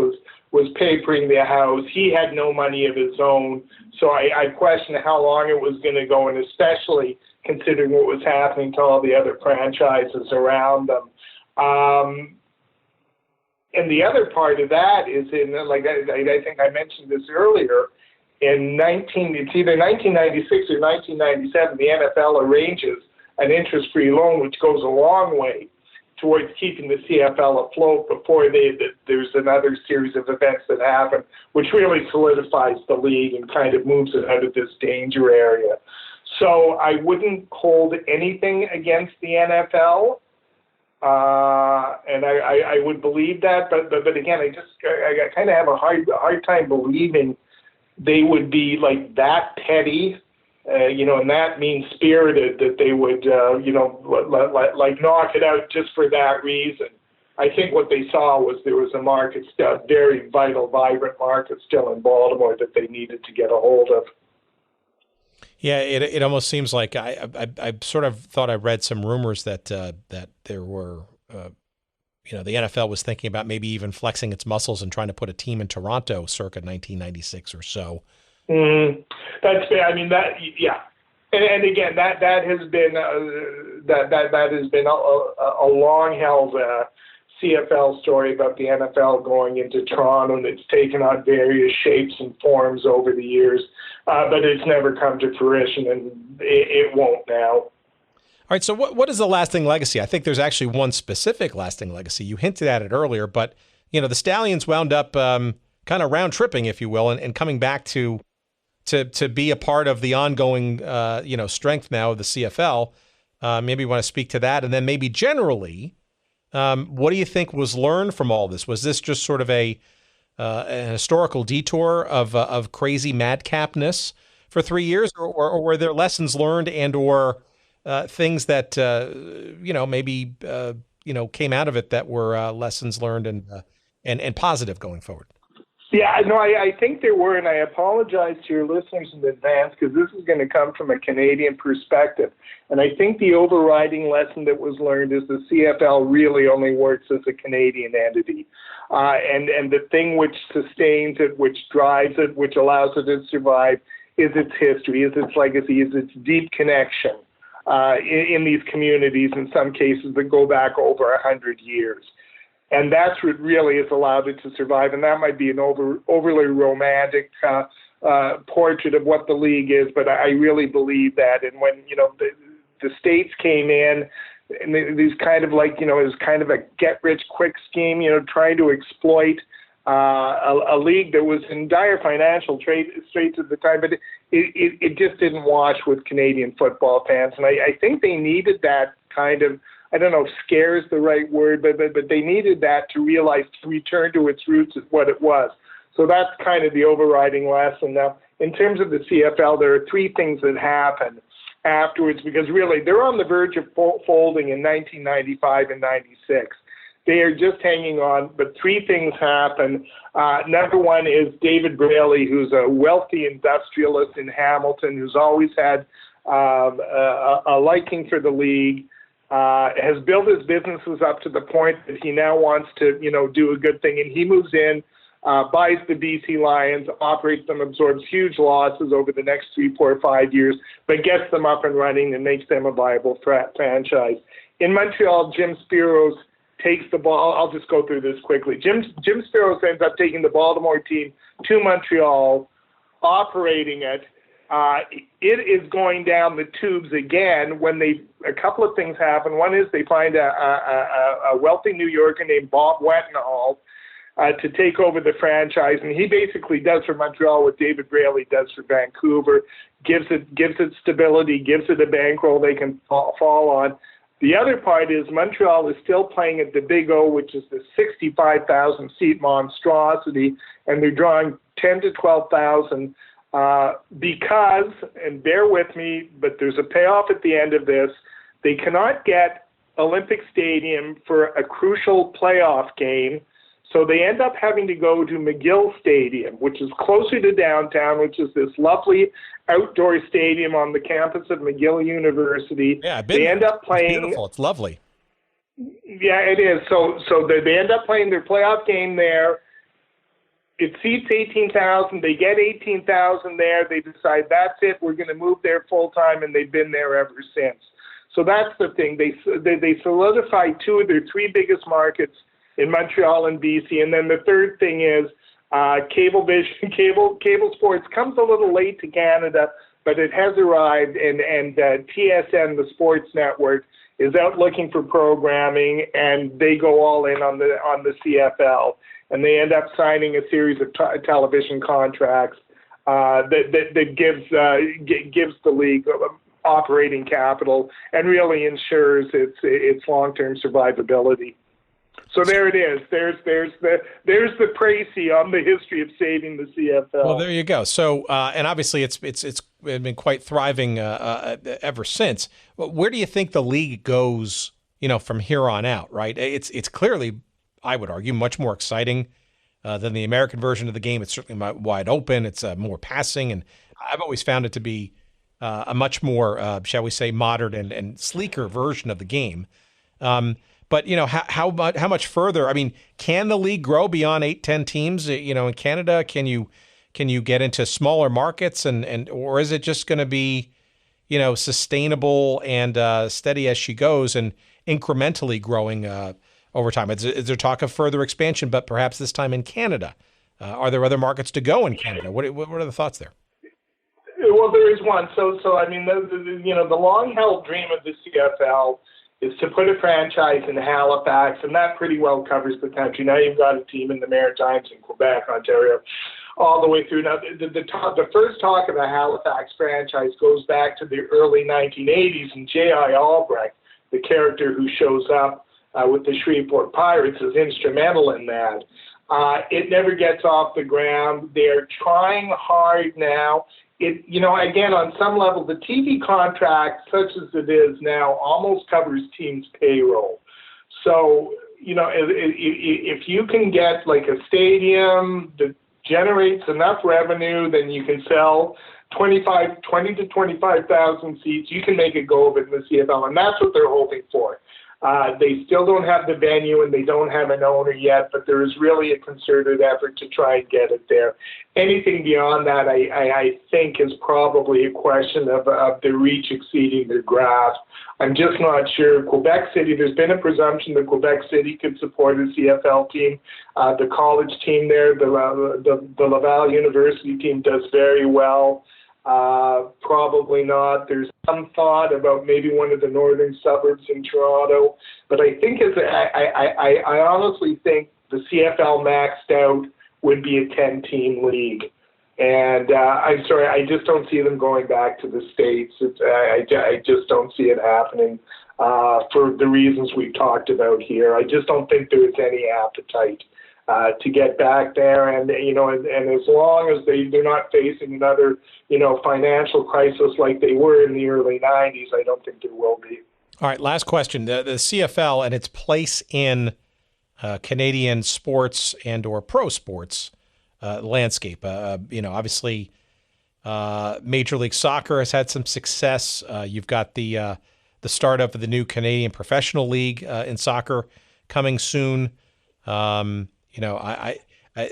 was papering the house. He had no money of his own, so I question how long it was going to go, and especially considering what was happening to all the other franchises around them. And the other part of that is I think I mentioned this earlier, it's either 1996 or 1997, the NFL arranges an interest-free loan, which goes a long way towards keeping the CFL afloat before there's another series of events that happen, which really solidifies the league and kind of moves it out of this danger area. So I wouldn't hold anything against the NFL. And I would believe that, but again, I kind of have a hard time believing they would be that petty, and that mean-spirited that they would, knock it out just for that reason. I think what they saw was there was a market, a very vital, vibrant market still in Baltimore that they needed to get a hold of.
Yeah, it almost seems like I sort of thought I read some rumors that there were, the NFL was thinking about maybe even flexing its muscles and trying to put a team in Toronto circa 1996 or so.
That's fair. I mean yeah, and again that has been that has been a long held CFL story about the NFL going into Toronto, and it's taken on various shapes and forms over the years, but it's never come to fruition, and it won't now.
All right, so what is the lasting legacy? I think there's actually one specific lasting legacy. You hinted at it earlier, but the Stallions wound up kind of round tripping, if you will, and coming back to be a part of the ongoing strength now of the CFL. Maybe you want to speak to that, and then maybe generally. What do you think was learned from all this? Was this just sort of an historical detour of crazy madcapness for 3 years, or were there lessons learned and/or things that maybe came out of it that were lessons learned and positive going forward?
Yeah, no, I think there were, and I apologize to your listeners in advance because this is going to come from a Canadian perspective. And I think the overriding lesson that was learned is the CFL really only works as a Canadian entity. And the thing which sustains it, which drives it, which allows it to survive is its history, is its legacy, is its deep connection in these communities, in some cases that go back over 100 years. And that's what really has allowed it to survive. And that might be an overly romantic portrait of what the league is, but I really believe that. And when, the states came in, and these kind of like, it was kind of a get-rich-quick scheme, trying to exploit a league that was in dire financial straits at the time, but it just didn't wash with Canadian football fans. And I think they needed that kind of, I don't know if scare is the right word, but they needed that to realize, to return to its roots as what it was. So that's kind of the overriding lesson. Now, in terms of the CFL, there are three things that happened afterwards, because really they're on the verge of folding in 1995 and 96. They are just hanging on, but three things happen. Number one is David Braley, who's a wealthy industrialist in Hamilton, who's always had a liking for the league, has built his businesses up to the point that he now wants to, do a good thing. And he moves in, buys the BC Lions, operates them, absorbs huge losses over the next 3, 4, 5 years, but gets them up and running and makes them a viable franchise. In Montreal, Jim Spiros takes the ball. I'll just go through this quickly. Jim Spiros ends up taking the Baltimore team to Montreal, operating it. It is going down the tubes again when a couple of things happen. One is they find a wealthy New Yorker named Bob Wettenhall to take over the franchise, and he basically does for Montreal what David Braley does for Vancouver, gives it stability, gives it a bankroll they can fall on. The other part is Montreal is still playing at the Big O, which is the 65,000 seat monstrosity, and they're drawing 10 to 12,000 because, and bear with me, but there's a payoff at the end of this, they cannot get Olympic Stadium for a crucial playoff game, so they end up having to go to McGill Stadium, which is closer to downtown, which is this lovely outdoor stadium on the campus of McGill University.
Yeah, I've been there. Up playing. It's beautiful. It's lovely.
Yeah, it is. So they end up playing their playoff game there. It seats 18,000. They get 18,000 there. They decide that's it. We're going to move there full time, and they've been there ever since. So that's the thing. They solidify two of their three biggest markets in Montreal and BC. And then the third thing is cable sports comes a little late to Canada, but it has arrived, and TSN, the sports network, is out looking for programming, and they go all in on the CFL, and they end up signing a series of television contracts that gives the league operating capital and really ensures its long-term survivability. So there it is. There's the précis on the history of saving the CFL.
Well, there you go. So, and obviously it's been quite thriving ever since. But where do you think the league goes, from here on out? Right? It's clearly, I would argue, much more exciting than the American version of the game. It's certainly wide open. It's more passing, and I've always found it to be a much more, shall we say, modern and sleeker version of the game. But, how much further? I mean, can the league grow beyond 8-10 teams? In Canada, can you get into smaller markets or is it just going to be, sustainable and steady as she goes and incrementally growing over time? Is there talk of further expansion, but perhaps this time in Canada? Are there other markets to go in Canada? What are the thoughts there?
Well, there is one. So I mean, the long-held dream of the CFL is to put a franchise in Halifax, and that pretty well covers the country. Now you've got a team in the Maritimes in Quebec, Ontario, all the way through. Now, the first talk of a Halifax franchise goes back to the early 1980s, and J.I. Albrecht, the character who shows up with the Shreveport Pirates, is instrumental in that. It never gets off the ground. They're trying hard now. Again, on some level, the TV contract, such as it is now, almost covers teams' payroll. So, if you can get like a stadium, the generates enough revenue, then you can sell 20 to 25,000 seats. You can make a go of it in the CFL, and that's what they're hoping for. They still don't have the venue and they don't have an owner yet, but there is really a concerted effort to try and get it there. Anything beyond that, I think, is probably a question of the reach exceeding the grasp. I'm just not sure. Quebec City, there's been a presumption that Quebec City could support a CFL team. The college team there, the Laval University team, does very well. Probably not. There's some thought about maybe one of the northern suburbs in Toronto, but I think I honestly think the CFL maxed out would be a 10-team league, and I'm sorry, I just don't see them going back to the States. I just don't see it happening for the reasons we've talked about here. I just don't think there is any appetite to get back there, and as long as they're not facing another financial crisis like they were in the early 90s, I don't think there will be.
All right, last question: the CFL and its place in Canadian sports and or pro sports landscape. Obviously, Major League Soccer has had some success. You've got the start of the new Canadian Professional League in soccer coming soon.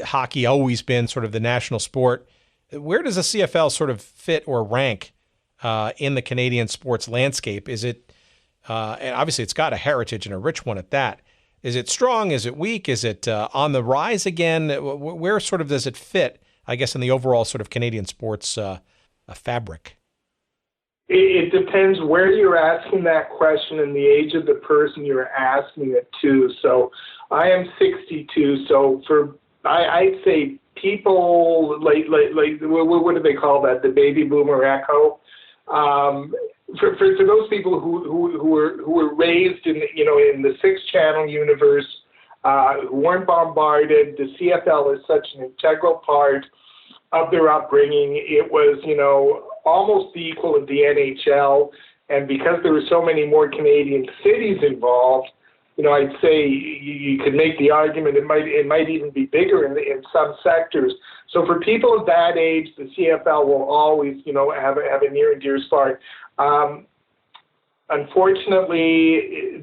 Hockey always been sort of the national sport. Where does the CFL sort of fit or rank in the Canadian sports landscape? Is it, and obviously it's got a heritage and a rich one at that. Is it strong? Is it weak? Is it on the rise again? Where sort of does it fit, I guess, in the overall sort of Canadian sports fabric?
It depends where you're asking that question and the age of the person you're asking it to. So I am 62. So I'd say people like what do they call that? The baby boomer echo. For those people who were raised in the 6-channel universe, who weren't bombarded, the CFL is such an integral part of their upbringing. It was almost the equal of the NHL, and because there were so many more Canadian cities involved, I'd say you could make the argument it might even be bigger in some sectors. So for people of that age, the CFL will always have a near and dear spot. Unfortunately,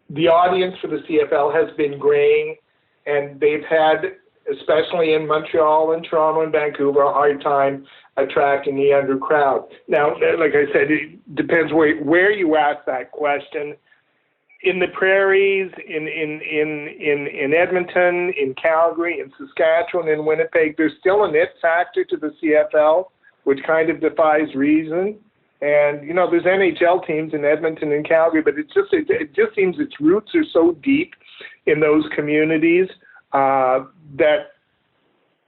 the audience for the CFL has been graying, and they've had, especially in Montreal and Toronto and Vancouver, a hard time attracting the younger crowd. Now, like I said, it depends where you ask that question. In the prairies, in Edmonton, in Calgary, in Saskatchewan, in Winnipeg, there's still an it factor to the CFL, which kind of defies reason. And there's NHL teams in Edmonton and Calgary, but it just seems its roots are so deep in those communities that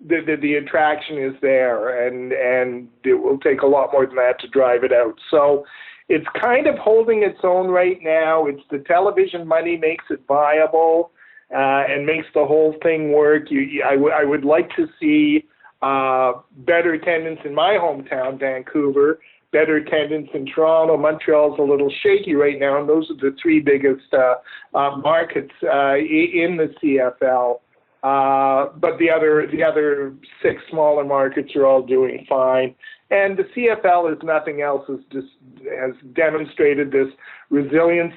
the attraction is there, and it will take a lot more than that to drive it out. So it's kind of holding its own right now. It's the television money makes it viable and makes the whole thing work. I would like to see better attendance in my hometown, Vancouver, better attendance in Toronto. Montreal's a little shaky right now, and those are the 3 biggest markets in the CFL. But the other 6 smaller markets are all doing fine. And the CFL, is nothing else, has demonstrated this resiliency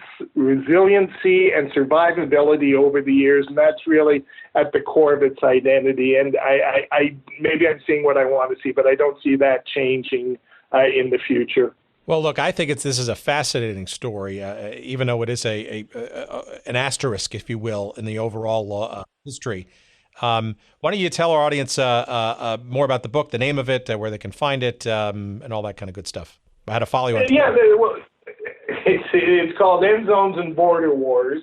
and survivability over the years, and that's really at the core of its identity. And I maybe I'm seeing what I want to see, but I don't see that changing in the future.
Well, look, I think this is a fascinating story, even though it is an asterisk, if you will, in the overall history. Why don't you tell our audience more about the book, the name of it, where they can find it, and all that kind of good stuff. How to follow you on Twitter.
Yeah, it's called End Zones and Border Wars,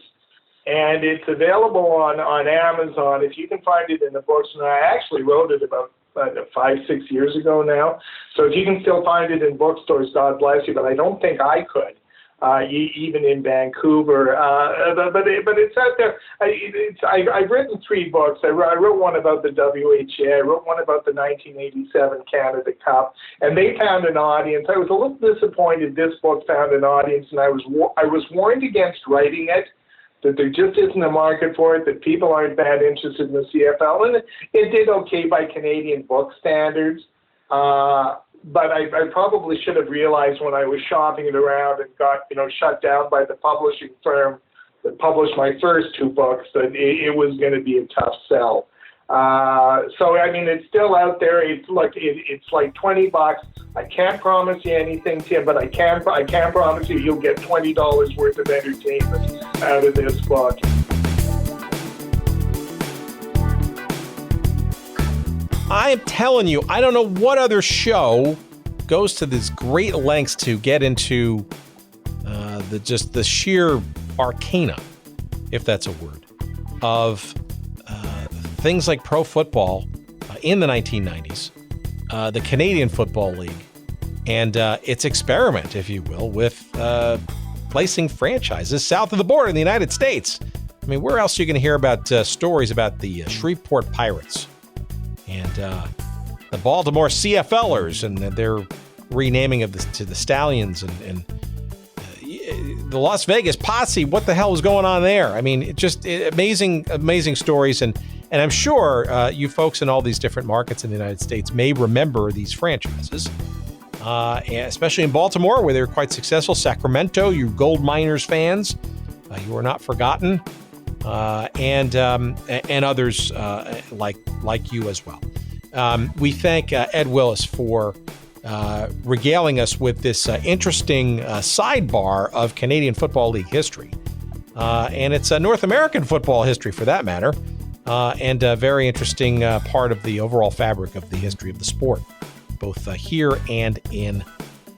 and it's available on Amazon. If you can find it in the books, and I actually wrote it about 5-6 years ago now. So if you can still find it in bookstores, God bless you, but I don't think I could. Even in Vancouver, but it's out there. I've written 3 books. I wrote one about the WHA. I wrote one about the 1987 Canada Cup, and they found an audience. I was a little disappointed this book found an audience, and I was warned against writing it. that there just isn't a market for it, that people aren't that interested in the CFL. And it did okay by Canadian book standards. But I probably should have realized when I was shopping it around and got, shut down by the publishing firm that published my first two books that it was going to be a tough sell. So, I mean, it's still out there. It's like $20. I can't promise you anything, Tim, but I can promise you'll get $20 worth of entertainment out of this book.
I am telling you, I don't know what other show goes to these great lengths to get into the sheer arcana, if that's a word, of things like pro football in the 1990s, the Canadian Football League, and its experiment, if you will, with placing franchises south of the border in the United States. I mean, where else are you going to hear about stories about the Shreveport Pirates and the Baltimore CFLers and their renaming to the Stallions and the Las Vegas Posse? What the hell is going on there? I mean, amazing stories. And I'm sure you folks in all these different markets in the United States may remember these franchises, especially in Baltimore, where they were quite successful. Sacramento, you gold miners fans, you are not forgotten, and others like you as well. We thank Ed Willis for regaling us with this interesting sidebar of Canadian Football League history, and it's North American football history for that matter. And a very interesting part of the overall fabric of the history of the sport, both here and in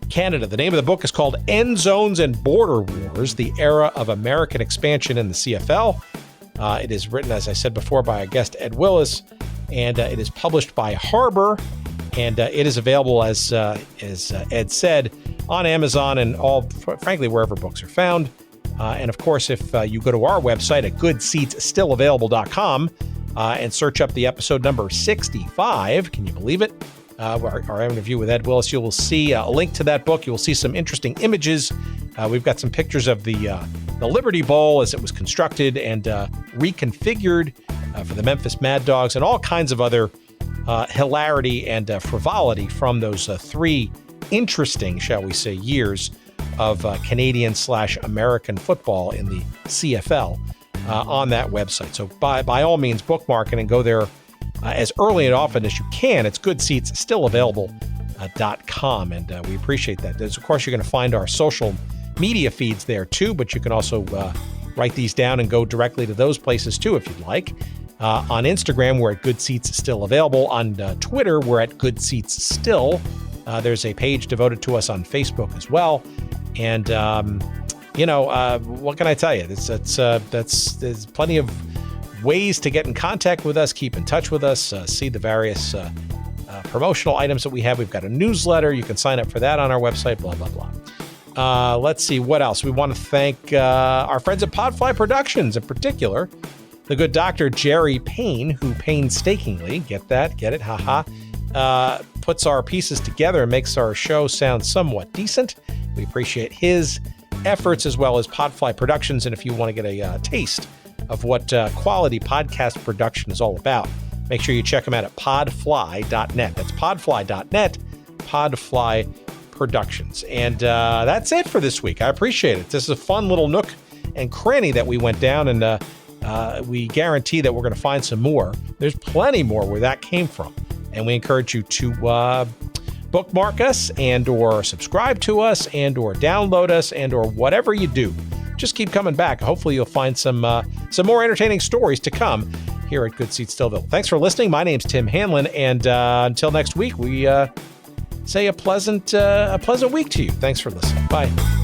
Canada. The name of the book is called End Zones and Border Wars, the Era of American Expansion in the CFL. It is written, as I said before, by our guest Ed Willis, and it is published by Harbor, and it is available, as Ed said, on Amazon and frankly, wherever books are found. And of course, if you go to our website at goodseatsstillavailable.com and search up the episode number 65, can you believe it? Our interview with Ed Willis, you will see a link to that book. You will see some interesting images. We've got some pictures of the Liberty Bowl as it was constructed and reconfigured for the Memphis Mad Dogs, and all kinds of other hilarity and frivolity from those three interesting, shall we say, years of Canadian/American football in the CFL on that website. So by all means, bookmark it and go there as early and often as you can. It's goodseatsstillavailable.com, and we appreciate that. Of course, you're going to find our social media feeds there too, but you can also write these down and go directly to those places too if you'd like. On Instagram, we're at Good Seats Still Available. On Twitter, we're at Good Seats Still. There's a page devoted to us on Facebook as well. And, what can I tell you? There's plenty of ways to get in contact with us, keep in touch with us, see the various promotional items that we have. We've got a newsletter. You can sign up for that on our website, blah, blah, blah. Let's see what else. We want to thank our friends at Podfly Productions, in particular, the good Dr. Jerry Payne, who painstakingly, get it, haha, puts our pieces together and makes our show sound somewhat decent. We appreciate his efforts, as well as Podfly Productions. And if you want to get a taste of what quality podcast production is all about, make sure you check them out at podfly.net. That's podfly.net, Podfly Productions. And that's it for this week. I appreciate it. This is a fun little nook and cranny that we went down, and we guarantee that we're going to find some more. There's plenty more where that came from. And we encourage you to bookmark us and or subscribe to us and or download us and or whatever you do. Just keep coming back. Hopefully you'll find some more entertaining stories to come here at Good Seats Stillville. Thanks for listening. My name's Tim Hanlon, and until next week, we say a pleasant week to you. Thanks for listening. Bye.